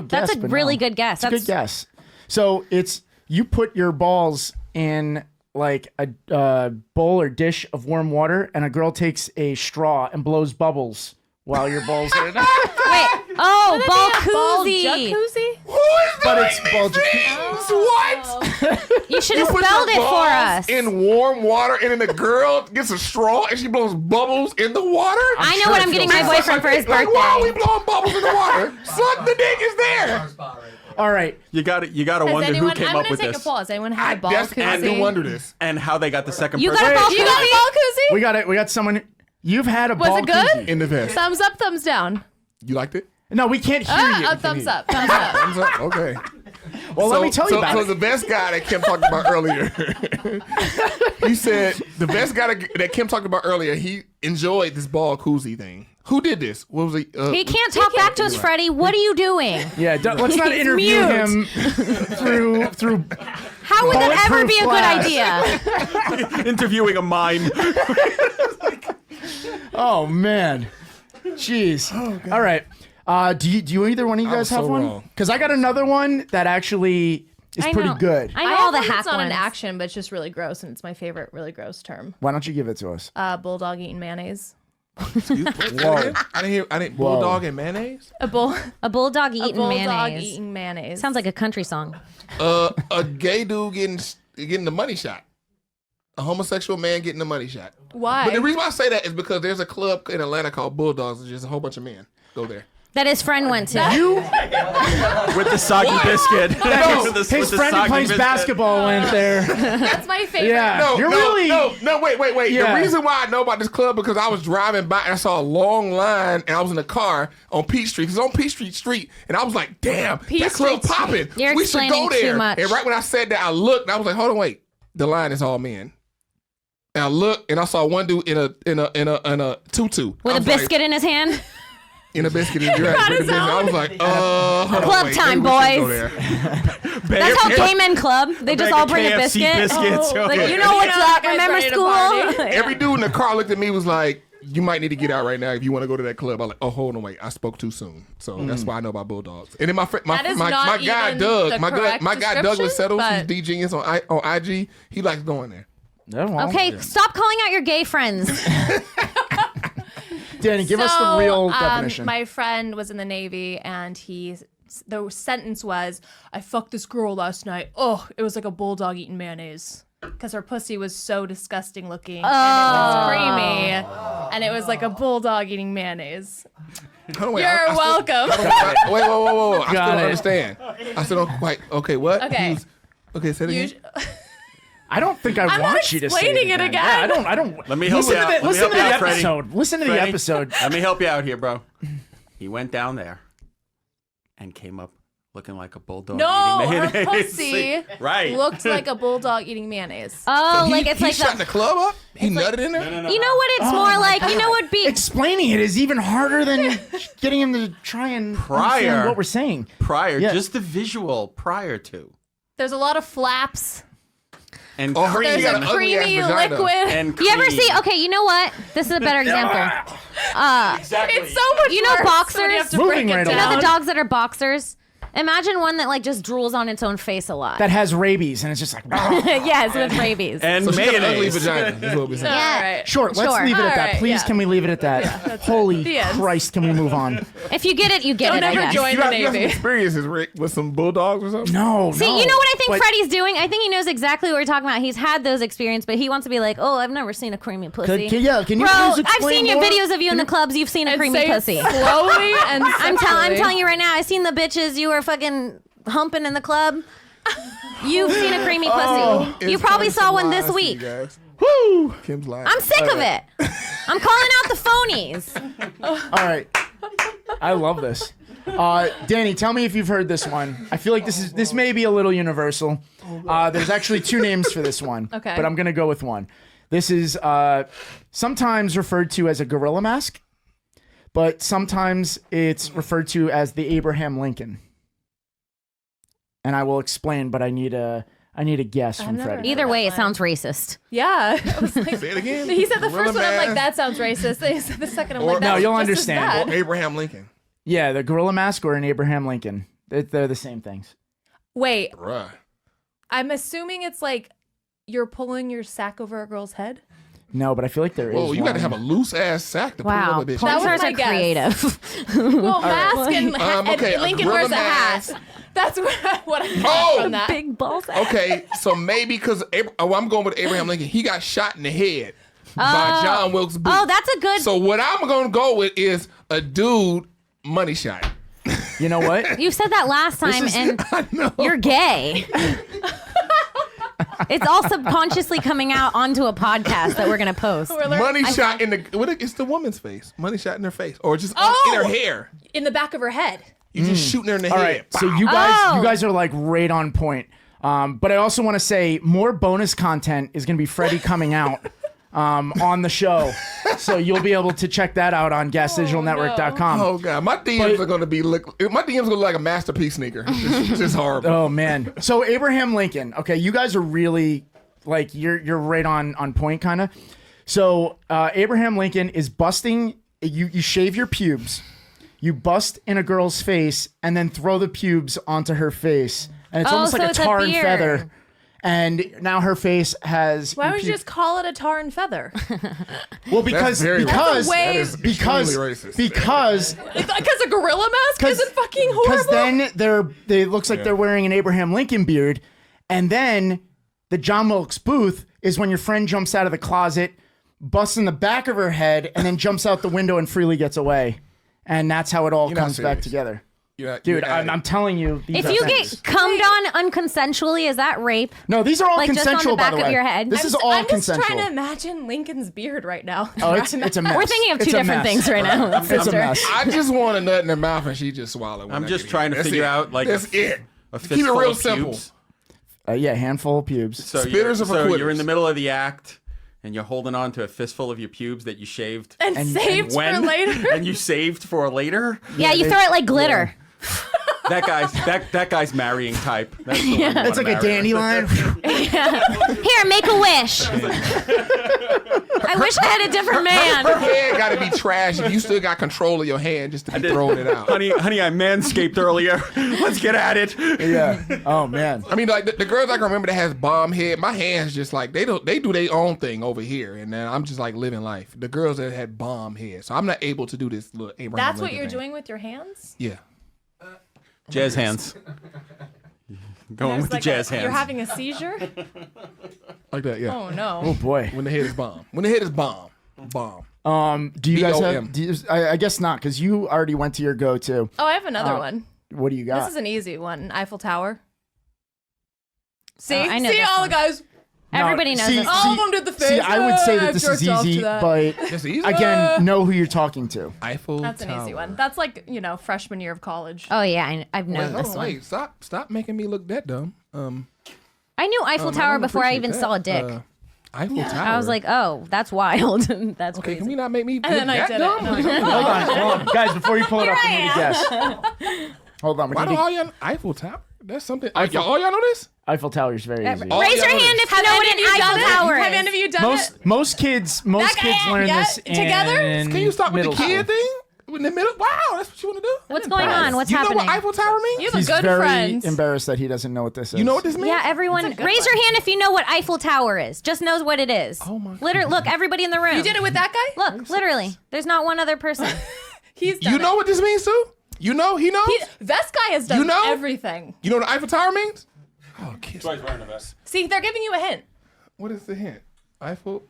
That's a really good guess. That's a good guess. So it's you put your balls in like a bowl or dish of warm water, and a girl takes a straw and blows bubbles while your balls are in it. Wait. Oh, ball Ball koozie. jacuzzi? Who is But doing it's ball these things? What? You should You have put spelled your it for balls us. in warm water, and then the girl gets a straw and she blows bubbles in the water. I know what I'm getting my boyfriend for his Like, why are we birthday. blowing bubbles in the water? Suck the dick is there. All right. You got to Has wonder anyone, who came I'm up gonna with take this a pause. Anyone had a ball I do koozie? wonder this. and how they got the second You person. got a ball You got a koozie? ball koozie? We got it. We got someone. You've had a Was ball it good? koozie. In the vest. Thumbs up, thumbs down. You liked it? No, we can't hear you. Oh, thumbs up. Thumbs up. Thumbs up. Okay. Well, let me tell you about so it. the best guy that Kim talked about earlier, he said the best guy that Kim talked about earlier, he enjoyed this ball koozie thing. Who did this? What was he? He can't talk back to us, Freddie. What are you doing? Yeah, let's not He's interview mute. him through. How would that ever be a Bulletproof good idea? Interviewing a mime. Oh man, jeez. All right. Do you either one of you I guys was have so one? wrong. Because I got another one that actually is I pretty know. good. I know all the have one hack that's not ones. an action, but it's just really gross, and it's my favorite really gross term. Why don't you give it to us? Bulldog eating mayonnaise. Whoa. I didn't. Whoa. Bulldog and mayonnaise. A bulldog eating mayonnaise. eating mayonnaise. Sounds like a country song. A gay dude getting the money shot. A homosexual man getting a money shot. Why? But the reason why I say that is because there's a club in Atlanta called Bulldogs. It's just a whole bunch of men go there. That his friend went to. With the soggy biscuit. No, With the his friend who soggy plays biscuit. basketball went there. That's my favorite. Yeah. Wait. Yeah. The reason why I know about this club because I was driving by and I saw a long line and I was in the car on Peachtree. It's on Peachtree Street. And I was like, damn, that club popping. You're We should go explaining too there. much. And right when I said that, I looked and I was like, hold on, wait. The line is all men. And I looked and I saw one dude in a tutu. With a biscuit in his hand. In a biscuit. You're right. With a biscuit. I was like, hold on, Club wait, time, maybe we should go boys. there. That's how gay men club. They just all bring a KFC biscuit. biscuits. Like, you know what's up? Remember school? Every dude in the car looked at me was like, you might need to get out right now if you want to go to that club. I'm like, oh, hold on, wait. I spoke too soon. So that's why I know about Bulldogs. And then my That is my not guy even Doug, the my correct guy Douglas description, Settles, but- who's D Genius on IG, he likes going there. Okay, stop calling out your gay friends. Danny, give us the real definition. My friend was in the Navy, and the sentence was, "I fucked this girl last night. Oh, it was like a bulldog eating mayonnaise." Because her pussy was so disgusting looking, and it was creamy, and it was like a bulldog eating mayonnaise. Hold on, wait, You're welcome. Wait, whoa. I still Got don't it. understand. I still don't quite. Okay, what? Okay. Okay, say it again. I don't think I I'm want not you to say explaining it it again. again. Yeah, I don't. Let me help you out. Let me Listen help to you the out, Freddie. episode. Listen to the Freddie, episode. Let me help you out here, bro. He went down there and came up looking like a bulldog. No, eating her mayonnaise. pussy Right. looked like a bulldog eating mayonnaise. Oh, He- like it's he like shot the club up? He nutted in there? No. You know what it's more like? You know what be Explaining it is even harder than getting him to try and understand what we're saying. Prior, Yeah. just the visual prior to. There's a lot of flaps. And Oh, her- cream. she There's got a an ugly ass creamy vagina. liquid. And You ever cream. see? Okay, you know what? This is a better example. Exactly. It's so much You know worse boxers? when you have to Moving break right it You know down. the dogs that are boxers? Imagine one that like just drools on its own face a lot. That has rabies, and it's just like. Yes, with rabies. And So she got an ugly mayonnaise. vagina. Is what we're saying. Yeah. All right. Sure, let's Sure. leave it at that. Alright, Please, yeah. can we leave it at that? that's Holy it. The end. Christ, can we move on? If you get it, you get Don't it. I ever guess. join You the got some Navy. experiences, Rick, with some bulldogs or something? No, See, no. you know what I think But- Freddie's doing? I think he knows exactly what we're talking about. He's had those experiences, but he wants to be like, oh, I've never seen a creamy pussy. Can you Bro, please I've explain seen your more? videos of you in the clubs. You've seen a And creamy say it pussy. slowly and I'm sexually. telling you right now. I seen the bitches you were fucking humping in the club. You've seen a creamy pussy. You It's probably Kim's saw one lying this to you week. guys. Woo! Kim's lying. I'm sick of it. I'm calling out the phonies. All right. I love this. Danny, tell me if you've heard this one. I feel like this may be a little universal. There's actually two names for this one. Okay. But I'm gonna go with one. This is sometimes referred to as a gorilla mask, but sometimes it's referred to as the Abraham Lincoln. And I will explain, but I need a guess from never Freddie. Either way, it sounds racist. Yeah. I was like, Say it again. he said the Gorilla first one, I'm like, mask. that sounds racist. Then he said the second, I'm Or- like, No, that's you'll just as understand. bad. Or Abraham Lincoln. Yeah, the gorilla mask or an Abraham Lincoln. They're the same things. Wait, Bruh. I'm assuming it's like you're pulling your sack over a girl's head. No, but I feel like there is. Whoa, you got to one. have a loose ass sack to pull Wow, over a bitch. That was porn stars my are guess. creative. Well, mask and, okay, and a Lincoln gorilla wears a hat. mask. That's what I got Oh! from that. Big balls. Okay, so maybe because I'm going with Abraham Lincoln. He got shot in the head by John Wilkes Booth. Oh, that's a good. So what I'm going to go with is a dude money shot. You know what? You said that last time, and I know. you're gay. It's all subconsciously coming out onto a podcast that we're gonna post. We're learning- Money shot in the it's the woman's face. Money shot in her face, or just in her hair. in the back of her head. You just shooting her in the All head. right, so Pow. you Oh. guys are like right on point. But I also want to say more bonus content is going to be Freddie coming out on the show, so you'll be able to check that out on gasdigitalnetwork.com. Oh god, my DMs are going to be my DMs going to look like a masterpiece sneaker. It's just horrible. Oh man. So Abraham Lincoln. Okay, you guys are really like you're right on point kind of. So Abraham Lincoln is busting. You shave your pubes, you bust in a girl's face, and then throw the pubes onto her face, and it's almost so like a it's a tar and beard. feather. And now her face has. Why would you just call it a tar and feather? Well, because That's very because racist. That is because extremely racist. because Because a gorilla mask isn't fucking because horrible. then it looks like they're wearing an Abraham Lincoln beard, and then the John Wilkes Booth is when your friend jumps out of the closet, busts in the back of her head, and then jumps out the window and freely gets away. And that's how it all comes back together. Dude, I'm telling you. If you get cummed on unconsensually, is that rape? No, these are all like consensual, just on the back by the way. Of your head. This is all I'm just consensual. trying to imagine Lincoln's beard right now. Oh, it's a mess. We're thinking of two different things right now. It's a mess. I just want a nut in her mouth and she just swallowed. I'm just trying to figure out like that's it. A Keep it fistful real of simple. pubes. Yeah, handful of pubes. So you're in the middle of the act. And you're holding on to a fistful of your pubes that you shaved. And saved for later. And you saved for later. Yeah, you throw it like glitter. That guy's marrying type. That's the one you It's like wanna a marry. dandelion. Here, make a wish. I wish I had a different man. Her hand got to be trash if you still got control of your hand just to be throwing it out. Honey, I manscaped earlier. Let's get at it. Yeah. Oh man. I mean, like the girls I can remember that has bomb head, my hands just like they do their own thing over here, and then I'm just like living life. The girls that had bomb head, so I'm not able to do this little Abraham That's what Lincoln you're thing. doing with your hands? Yeah. Jazz hands. Going There's with like the jazz hands. You're having a seizure? Like that, yeah. Oh no. Oh boy. When the head is bomb. When the head is bomb. Bomb. Do you guys B-O-M. have? I guess not, because you already went to your go-to. Oh, I have another one. What do you got? This is an easy one. Eiffel Tower. See? I know See this all one. the guys. Everybody knows this. All of them did the face. See, I would say that this is jerked off to easy, that. but It's easy. again, know who you're talking to. Eiffel That's an easy one. That's like, freshman year of college. Oh yeah, I've Wait, known hold this on, one. wait. Stop making me look that dumb. I knew Eiffel Tower don't before I appreciate even that. saw a dick. Eiffel Tower. I was like, oh, that's wild. That's okay, crazy. can we not make me look And then I that did dumb? it. Hold on, guys. Before you pull it up, we need to guess. Hold on, we Why need do to. all y'all Eiffel Tower? That's something. All y'all know this? Eiffel Tower is very easy. All Raise y'all your know hand this. if you know what an Eiffel Tower Have is. any of you done it? Most kids learn this together? in Can you stop with the middle kid school. thing? In the middle? Wow, that's what you want to do? What's going on? What's you happening? know what Eiffel Tower means? You have He's a good very friend. embarrassed that he doesn't know what this is. You know what this means? Yeah, everyone, raise your hand if you know what Eiffel Tower is. Just knows what it is. Oh my Literally, look, everybody in the room. You did it with that guy? Look, literally, there's not one other person. He's done You know what this means, Sue? You know? He knows? This guy has done You know? everything. You know what the Eiffel Tower means? Oh, kiss. See, they're giving you a hint. What is the hint? Eiffel.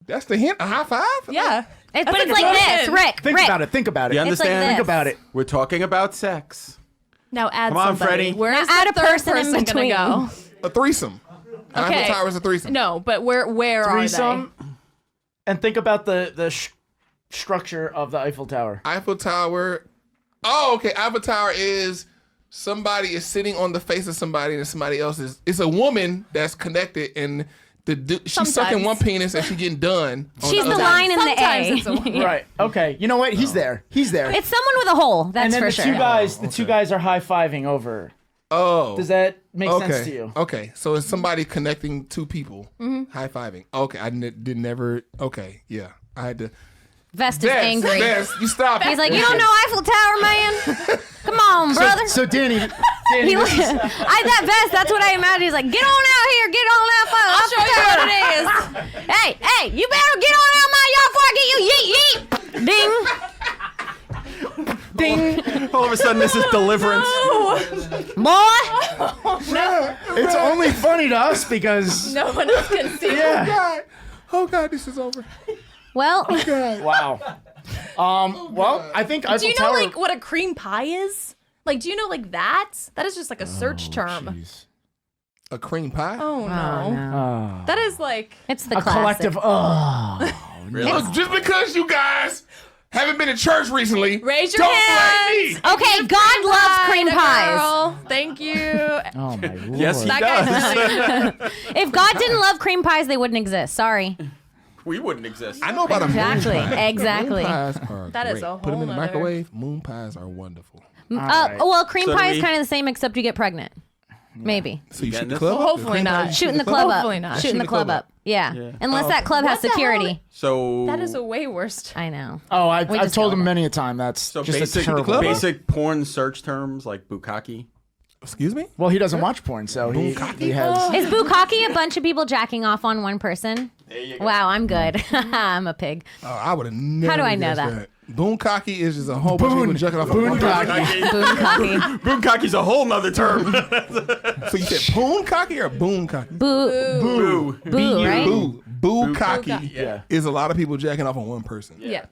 That's the hint? A high five? Yeah. But That's it's a like good this, hint. Rick. Think Rick. about it. Think about it. You It's like understand? this. Think about it. We're talking about sex. Now add Come on, somebody. Freddie. Where Now is add the a third person in between. gonna A threesome. Okay. Eiffel Tower is a threesome. go? No, but where Threesome. And think about the structure of the Eiffel Tower. Eiffel Tower. Oh, okay. Eiffel Tower is somebody is sitting on the face of somebody and somebody else is. It's a woman that's connected and she's Sometimes. sucking one penis and she's getting done. on She's the other. line in the Sometimes A. it's a woman. Right. Okay. You know what? He's there. He's there. It's someone with a hole, that's and then for the sure. two guys are high-fiving over. Oh. Does that make okay. sense to you? Okay. So it's somebody connecting two people. High fiving. Okay. I did never. Okay. Yeah. I had to. Vest is angry. Vest, you stop. He's like, you don't know Eiffel Tower, man? Come on, brother. So Danny, He look, that vest, that's what I imagine. He's like, get on out here, get on out for I'll show you what it is. Hey, you better get on out my yard before I get you yeet, yeet. Ding. ding. All of a sudden, this is deliverance. Boy. It's only funny to us because No one else can see. yeah. Oh God, this is over. Well, Wow. Well, I think Do Eiffel you know Tower. like what a cream pie is? Like, do you know like that? That is just like a search term. Jeez. A cream pie. Oh no. Oh. That is like it's the A classic. collective. Oh. Look, just because you guys haven't been to church recently, raise your don't hands. blame me. Okay, God loves cream pies. Girl. Thank you. Oh my lord. Yes, he That does. guy's If God didn't love cream pies, they wouldn't exist. Sorry. We wouldn't exist. I know about Exactly, a moon pie. exactly. Moon pies are That is great. a Put them in the whole nother- microwave. Moon pies are wonderful. right. Well, cream So do pie is we- kind of the same, except you get pregnant. Maybe. So you getting shoot the this? club Well, up? hopefully cream not. pies, Shooting the club up. Hopefully not. Shooting the club up. Yeah. Unless that club has What the hell? security. So That is a way worse. I know. Oh, I've just told go him with many a time that's so just a basic terrible. basic porn search terms like bukkake. Excuse me? Well, he doesn't watch porn, so he has. Is bukkake a bunch of people jacking off on one person? Wow, I'm good. I'm a pig. Oh, I would have never. How do I know guessed that? Booncocky is just a whole bunch of people jacking off on one person. Booncocky. Booncocky's a whole nother term. So you said pooncocky or booncocky? Boo. Boo, right? Boo-cocky is a lot of people jacking off on one person. Yeah.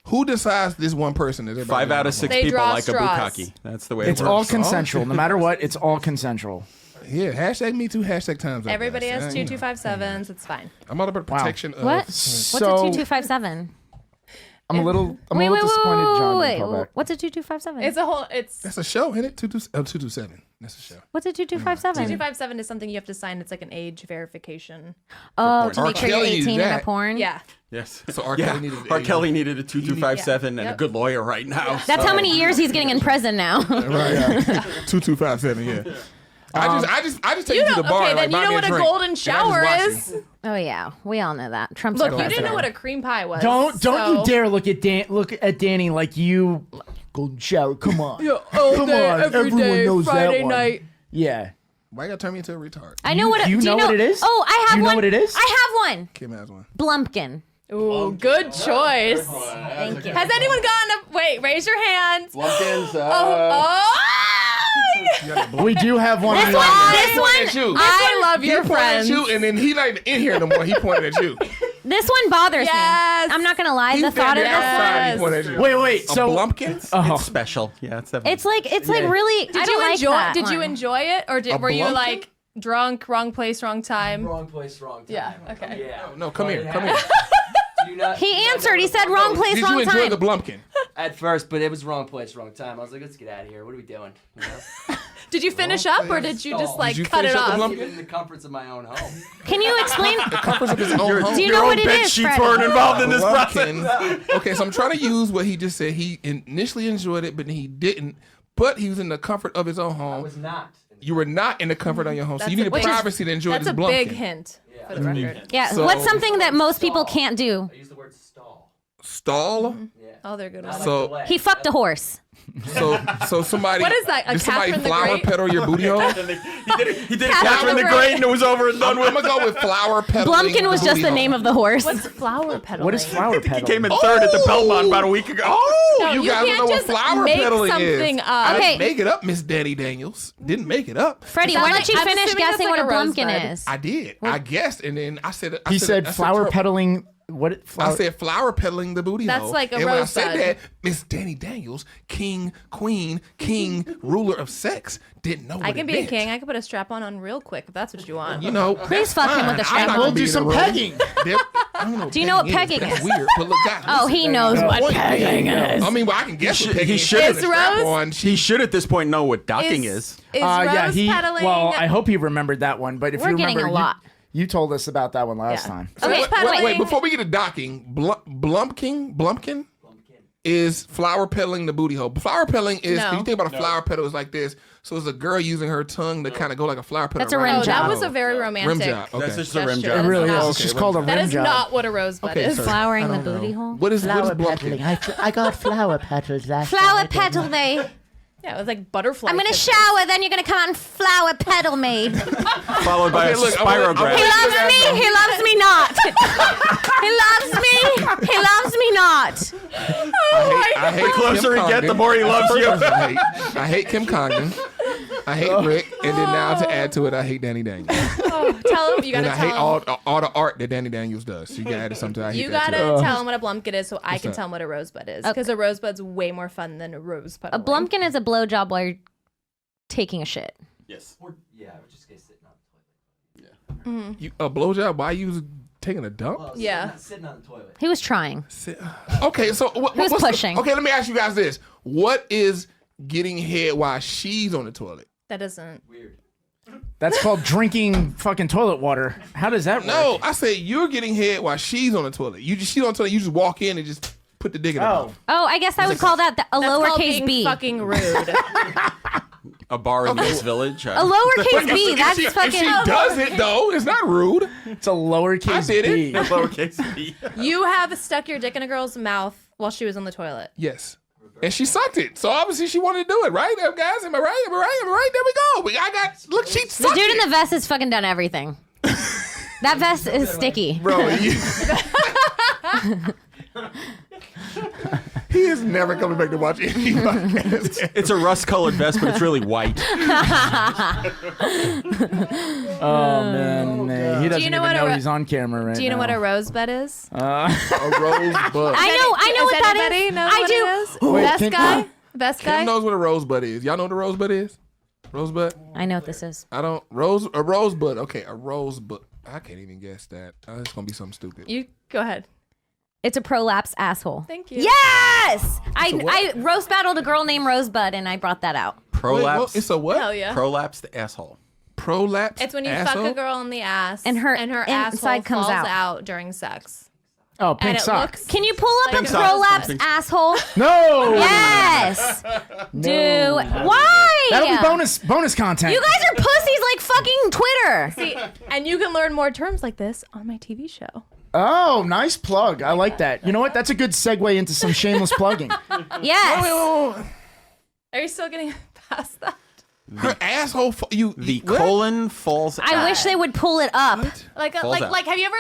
Who decides this one person is everybody? 5 out of 6 They people draw like straws. a bukkake. That's the way It's it all works. consensual. No matter what, it's all consensual. Yeah, hashtag me too, hashtag times up. Everybody guys. has 2257s. It's fine. I'm all about protection of. What? So- What's a 2257? I'm a little Wait, disappointed John wait. didn't call back. What's a 2257? It's a whole. It's That's a show, isn't it? 227. That's a show. What's a 2257? 2257 is something you have to sign. It's like an age verification. Oh, to R. make sure you're Kelly used 18 in a that. porn? Yeah. Yes. So R. Kelly needed R. Kelly needed a 2257 and a good lawyer right now. That's how many years he's getting in prison now. Right. 2257. Yeah. I just take you to the bar. Okay, and, like, then you buy know me a what a drink, golden and I just shower watch is. you. Oh yeah, we all know that. Trump's Look, our you didn't know president. what a cream pie was. Don't you so- dare look at Danny like you golden shower. Come on. Yeah, all Come day, on. every Everyone day, knows Friday that one. night. Yeah. Why you gotta turn me into a retard? I know what it, you do know what it is? Oh, I have You know one. what it is? I have one. Kim has one. Blumpkin. Ooh, good choice. Thank you. Has anyone gotten a... Wait, raise your hands. Lumpkins. We do have one. This on one, the- this one, at you. I love He your pointed friends. at you, and then he not in here no more. He pointed at you. this one bothers Yes. me. I'm not gonna lie. He The thought of standing this outside, one. he pointed at you. Wait. A So Blumpkin? Oh. It's special. Yeah, it's definitely. It's like really. I Did don't you like enjoy? that Did you one. enjoy it, or A were you Blumpkin? like drunk, wrong place, wrong time? Wrong place, wrong time. Yeah. Okay. Yeah. No, come here. But Come it here. Do you not- He do you not answered. know He what said the- wrong place, Did wrong you enjoy time. the Blumpkin? At first, but it was wrong place, wrong time. I was like, let's get out of here. What are we doing? You know? Did you finish up, or did you just like Did you cut it finish up the off? Blumpkin? Even in the comforts of my own home. Can you explain? The comforts of his own home. Do you know what it bed is, sheets Freddie? weren't involved in this process. Blumpkin. Okay, so I'm trying to use what he just said. He initially enjoyed it, but he didn't. But he was in the comfort of his own I home. was not. You were not in the comfort of your home, so you That's needed a- privacy to enjoy That's this a Blumpkin. big hint for the record. Yeah. So- What's something that most people can't do? I used the word stall. Stall. Oh, they're good ones. So He fucked a horse. so somebody. What is that, a Did somebody Catherine the flower Great? petal your booty hole? He did it Catherine Catherine the the Great, Great. and it was over and done I'm with. gonna go with flower pedaling. Blumpkin was just the name of the horse. What's flower pedaling? what is flower He petal? came in third at the Belmont about a week ago. Oh, No, you you guys don't can't know what just flower make pedaling something is. up. I Okay. didn't make it up, Miss Dani Daniels. Didn't make it up. Freddie, Sounds why like- don't you I'm finish assuming that's guessing like what a a blumpkin rosebud. is? I did. I guessed, and then I said. He said flower petal. pedaling. What? I said flower pedaling the booty That's hole. like a and when I said rosebud. that, Miss Dani Daniels, king, queen, king, ruler of sex, didn't know what I can it be a meant. king. I can put a strap on real quick if that's what you want. You know, Please that's fuck him fine. with the I'm strap not on. gonna We'll be do in some the room. pegging. I don't know Do you know what is, pegging but that's is? weird. But look, guys, Oh, listen, he knows what point pegging is. I mean, well, I can guess what pegging He is. should. Is Rose- He should at this point know what docking is. Is Yeah, rose he. pedaling? Well, I hope he remembered that one. But if We're you getting remember, a lot. You told us about that one last Yeah. time. Okay, wait, pedaling. before we get to docking, Blumpkin is flower pedaling the booty hole. Flower pedaling is, No. if you think about a flower petal, it's like this. So it's a girl using her tongue to kind of go like a flower petal. That's a around rim the Oh, job. that booty was a hole. very romantic. Rim job. Okay. That's just a rim gesture. job. It really That is. is It's okay, just rim called a job. That rim is job. not what a rosebud Okay, is. sorry. Flowering I the don't know. booty hole. What is Blumpkin? I got flower petals last Flower petal me. Yeah, it was like butterfly. I'm gonna kisses. shower, then you're gonna come out and flower petal me. Followed by Okay, a look, I spirograph. wanna- He loves me. He loves me not. He loves me. He loves me not. I hate The closer Kim he get, the Congdon. more he loves you. I hate Kim Congdon. I hate Rick, and then now to add to it, I hate Dani Daniels. Oh, tell him you And gotta I hate tell him. all the art that Dani Daniels does. So you gotta add something. I hate You that gotta too. tell him what a blumpkin is, so I can that? tell him what a rosebud is. Because a rosebud's way more fun than a rosebud. A blumpkin is a blowjob while you're taking a shit. Yes. Yeah, I was just gonna sit on the toilet. You, a blowjob? Why you taking a dump? Well, Yeah. Sitting on the toilet. He was trying. Okay, so Who's what's pushing? Okay, let me ask you guys this: what is getting head while she's on the toilet? That doesn't. Weird. That's called drinking fucking toilet water. How does that work? No, I say you're getting head while she's on the toilet. You just she's on the toilet. You just walk in and just put the dick in her mouth. Oh, I guess I would call that a That's called lowercase being b. fucking rude. A bar in this village. A lowercase b. That's if fucking. she does it though, it's not rude. It's a lowercase I did it. b. Lowercase b. You have stuck your dick in a girl's mouth while she was on the toilet. Yes. And she sucked it. So obviously she wanted to do it, right? Guys, am I right? Am I right? Am I right? There we go. I got, look, she The sucked dude in it. the vest has fucking done everything. That vest is sticky. Bro, he He is never coming back to watch any podcast. It's a rust-colored vest, but it's really white. Oh man, he doesn't know even what know a- he's on camera right now. Do you know what a rosebud is? A rosebud. I know what that Anybody is. know I what do. it is? Wait, Best can- guy? Best guy? Kim knows what a rosebud is. Y'all know what a rosebud is? Rosebud? I know what this is. I don't. A rosebud. Okay, a rosebud. I can't even guess that. It's gonna be something stupid. You go ahead. It's a prolapse asshole. Thank you. Yes! I roast battled a girl named Rosebud, and I brought that out. Prolapse. It's a what? Hell yeah. Prolapse the asshole. Prolapse. It's when you asshole? fuck a girl in the ass And her asshole inside comes falls out. during sex. Oh, And pink it socks. looks Can you pull up like a a prolapse rosebud. asshole? No. Yes. No. Why? That'll be bonus content. You guys are pussies like fucking Twitter. See, and you can learn more terms like this on my TV show. Oh, nice plug. I like that. You know what? That's a good segue into some shameless plugging. Yes. Are you still getting past that? Her asshole. The colon falls out. I wish they would pull it up. Like, Falls out. have you ever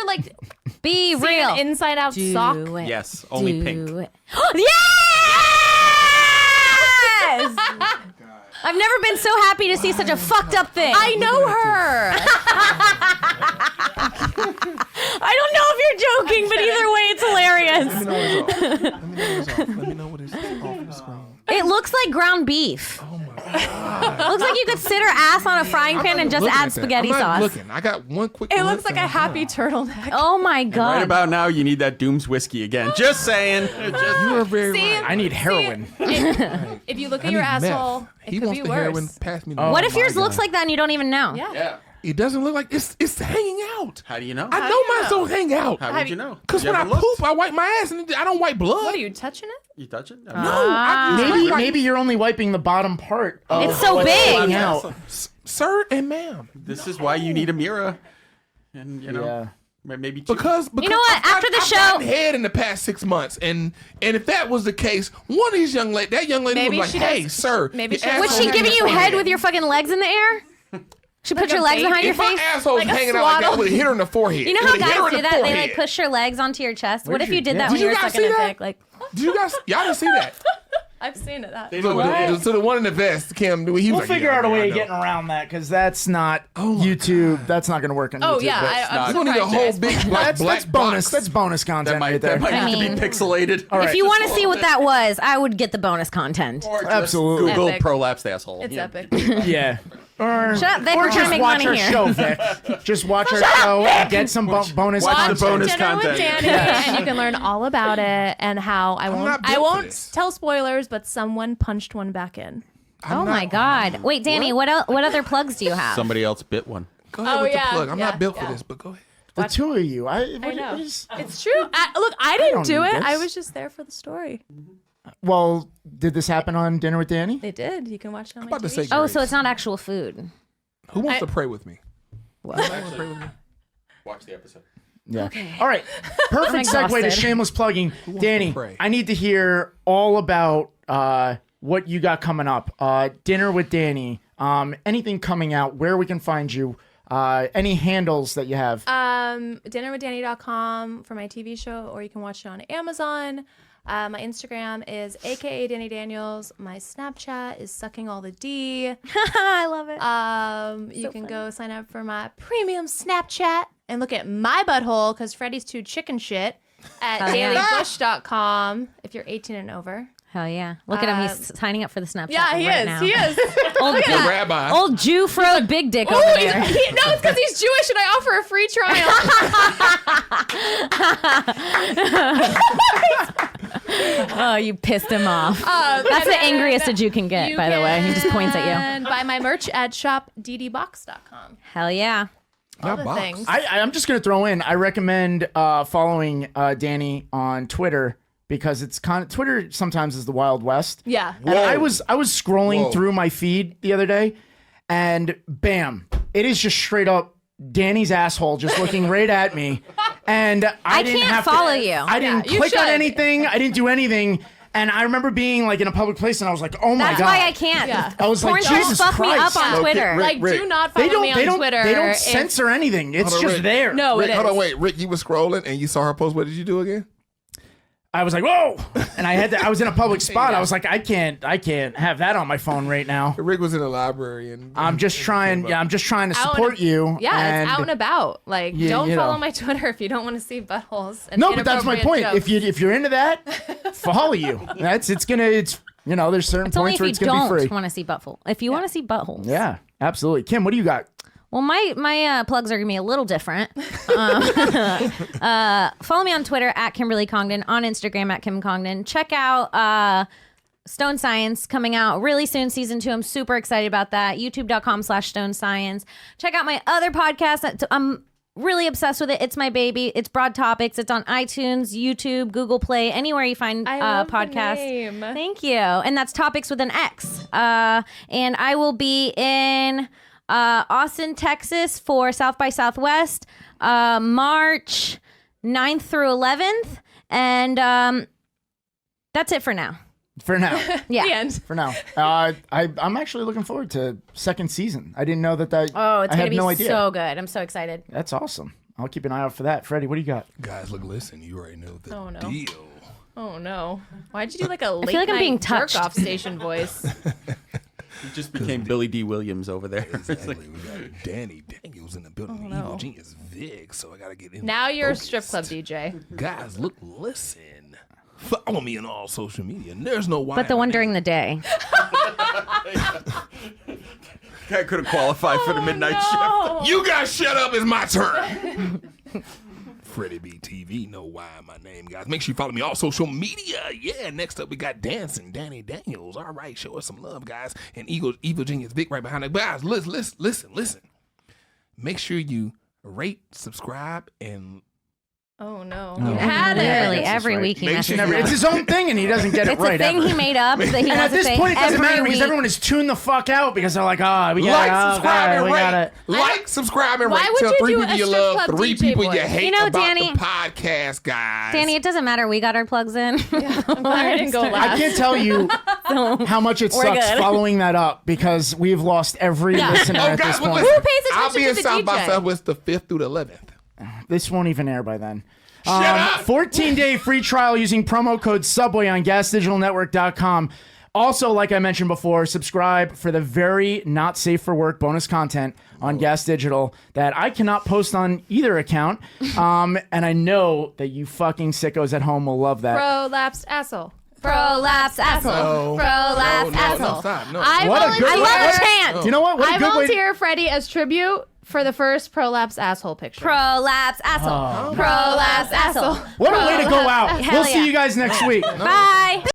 Be seen real. an inside out sock? Yes, only pink. Yes! I've never been so happy to see such a fucked up thing. I know her. I don't know if you're joking, but either way, it's hilarious. Let me know it's off. Let me know what it's off the screen. It looks like ground beef. Oh my god. Looks like you could sit her ass on a frying pan and just add spaghetti I'm not sauce. looking. I got one quick. It looks like a happy turtleneck. Oh my god. Right about now, you need that Dooms whiskey again. Just saying. You are very See? right. I need heroin. If you look I at your need meth. asshole, it He could wants be the worse. heroin. Pass me the Oh What if my yours God. looks like that and you don't even know? Yeah. It doesn't look like it's hanging out. How do you know? I know mine don't hang out. How would you know? Because You when I ever looked? poop, I wipe my ass and I don't wipe blood. What are you touching it? You touch it? No, I just Maybe like- maybe you're only wiping the bottom part. Of It's so what's big. hanging out. Sir and ma'am. This is why you need a mirror. And, you know, Yeah. maybe two. Because You know what? After the I've show- gotten head in the past 6 months, and if that was the case, one of these young lady, that young lady Maybe was like, she "Hey, does- sir, maybe your she- Was asshole she giving hanging you from head your with your fucking legs in the air? She put Like your a legs behind your If my face? asshole's Like a hanging out like that, I swaddle. would have hit her in the forehead. You know It how would've hit her guys in do the that? They forehead. like push their legs onto your chest. What Where'd if you you did get that that? when Did you you were guys sucking see a that? dick? Like, Did you guys? Y'all didn't see that? I've seen it. So the one in the vest, Kim. He was We'll like, figure yeah, out a I way of know. getting around that because that's not YouTube. That's not going to work on YouTube. Oh yeah, but I'm We're gonna need a whole big black that's bonus. box. That's bonus content that might, right there. that might I have to mean- be pixelated. All right. if you want to see what that was, I would get the bonus content. Or just Absolutely. Google Epic. prolapsed asshole. It's Yeah. epic. Yeah. Or, Shut up, Vic, or we're trying just to make watch money our here. show, Vic. Just watch our show and get some bonus Watch the content. bonus Dinner with content. Dani, and you can learn all about it and how I not won't. built I for won't this. tell spoilers, but someone punched one back in. Oh my god. Wait, Danny, what other plugs do you have? Somebody else bit one. Go ahead Oh, with yeah, the plug. I'm yeah, not built yeah. for this, but go ahead. The two of you. I know. what is- It's true. Look, I didn't don't do need it. this. I was just there for the story. Well, did this happen on Dinner with Danny? They did. You can watch it on my about to TV say show. Oh, so it's not actual food. Who wants I- to pray with me? Watch the episode. Yeah. All right. Perfect segue to exhausted. shameless plugging. to Danny, pray? I need to hear all about what you got coming up. Dinner with Danny. Anything coming out, where we can find you, any handles that you have. Dinnerwithdani.com for my TV show, or you can watch it on Amazon. My Instagram is aka Dani Daniels. My Snapchat is sucking all the D. I love it. You can go sign up for my premium Snapchat and look at my butthole because Freddie's too chicken shit at Hell yeah. dailybush.com if you're 18 and over. Hell yeah. Look at him. He's signing up for the Snapchat Yeah, he right is. now. He is. Old, The rabbi. old Jew fro big dick over Oh, there. no, it's because he's Jewish and I offer a free trial. Oh, you pissed him off. That's and the then angriest a Jew can get, by the way. He just points at you. And buy my merch at shopddbox.com. Hell yeah. All Not the box. things. I'm just going to throw in, I recommend following Danny on Twitter because it's Twitter sometimes is the Wild West. Yeah. And I was scrolling Whoa. through my feed the other day and bam, it is just straight up Danny's asshole just looking right at me. And I didn't can't have follow to, you. I didn't you click on should. anything. I didn't do anything. And I remember being like in a public place and I was like, oh my That's God. why I can't. Yeah. I was like, Porn stars Jesus fuck me up Christ. on Okay, Twitter. Rick, Like, do not follow They don't, me they on don't, Twitter. they don't if- censor anything. It's Hold on, just Rick. there. No, Rick, it hold is. on, wait. Rick, you were scrolling and you saw her post. What did you do again? I was like, whoa! And I was in a public spot. I was like, I can't have that on my phone right now. Rick was in the library and I'm just trying to support you. Yeah, it's out and about. Like, don't follow know. my Twitter if you don't want to see buttholes. And No, but that's my point. inappropriate jokes. If you're into that, follow you. There's certain It's only points if where you it's gonna be free. don't want to see butthole. If you want to see buttholes. Yeah, absolutely. Kim, what do you got? Well, my plugs are gonna be a little different. Follow me on Twitter at Kimberly Congdon, on Instagram at Kim Congdon. Check out Stone Science coming out really soon, season 2. I'm super excited about that. YouTube.com/Stone Science. Check out my other podcast. I'm really obsessed with it. It's my baby. It's Broad Topics. It's on iTunes, YouTube, Google Play, anywhere you find podcasts. Name. Thank you. And that's Topics with an X. And I will be in Austin, Texas for South by Southwest, March 9th through 11th. And that's it for now. For now. Yeah. The end. For now. I'm actually looking forward to second season. I didn't know that. Oh, it's I going had to be no idea. so good. I'm so excited. That's awesome. I'll keep an eye out for that. Freddie, what do you got? guys, look, listen. You already know the Oh, no. deal. Oh no! Why'd you do like a late feel like I'm night being touched. jerk-off station voice? He just became Billy D. Williams over there. Exactly. We got Dani Daniels in the building. Oh, no. Evil Genius Vic. So I gotta get in. Now you're a focused. strip club DJ. Guys, look, listen. Follow me on all social media. And there's no why. But the one during the day. I could have qualified for the midnight shift. You guys shut up. It's my turn. Freddie B TV, know why my name, guys. Make sure you follow me on social media. Yeah, next up we got Dancing Dani Daniels. All right, show us some love, guys. And Evil Genius Vic right behind it. Guys, listen. Make sure you rate, subscribe, and Oh no! No. You had Literally it. every week he messes Never, it it's up. his own thing, and he doesn't get it It's right. a thing ever. he made up that he And has at to this say point, it doesn't every matter because week. everyone is tuned the fuck out because they're like, we got like, subscribe, and we rate. got it. Like, subscribe, and Why rate. would Tell you 3 do people a you strip love, club 3 DJ people voice? you hate You know, about Danny- the podcast, guys. Danny, it doesn't matter. We got our plugs in. I'm glad I didn't go last. I can't tell you how much it We're sucks good. following that up because we've lost every listener at guys, this look, point. listen. Who pays I'll attention be to in the South by DJ? Southwest the 5th through the 11th. This won't even air by then. Shut up! 14-day free trial using promo code Subway on GasDigitalNetwork.com. Also, like I mentioned before, subscribe for the very not safe for work bonus content on Gas Digital that I cannot post on either account. And I know that you fucking sickos at home will love that. Prolapsed asshole. Prolapse asshole. No. Prolapse No, asshole. stop. No. I What a volunteer. good- I love what- a chant. You know what? What a I good way to- volunteer Freddie as tribute for the first prolapse asshole picture. Prolapse asshole. Prolapse asshole. What a way to go out. Hell We'll yeah. see you guys next week. Bye.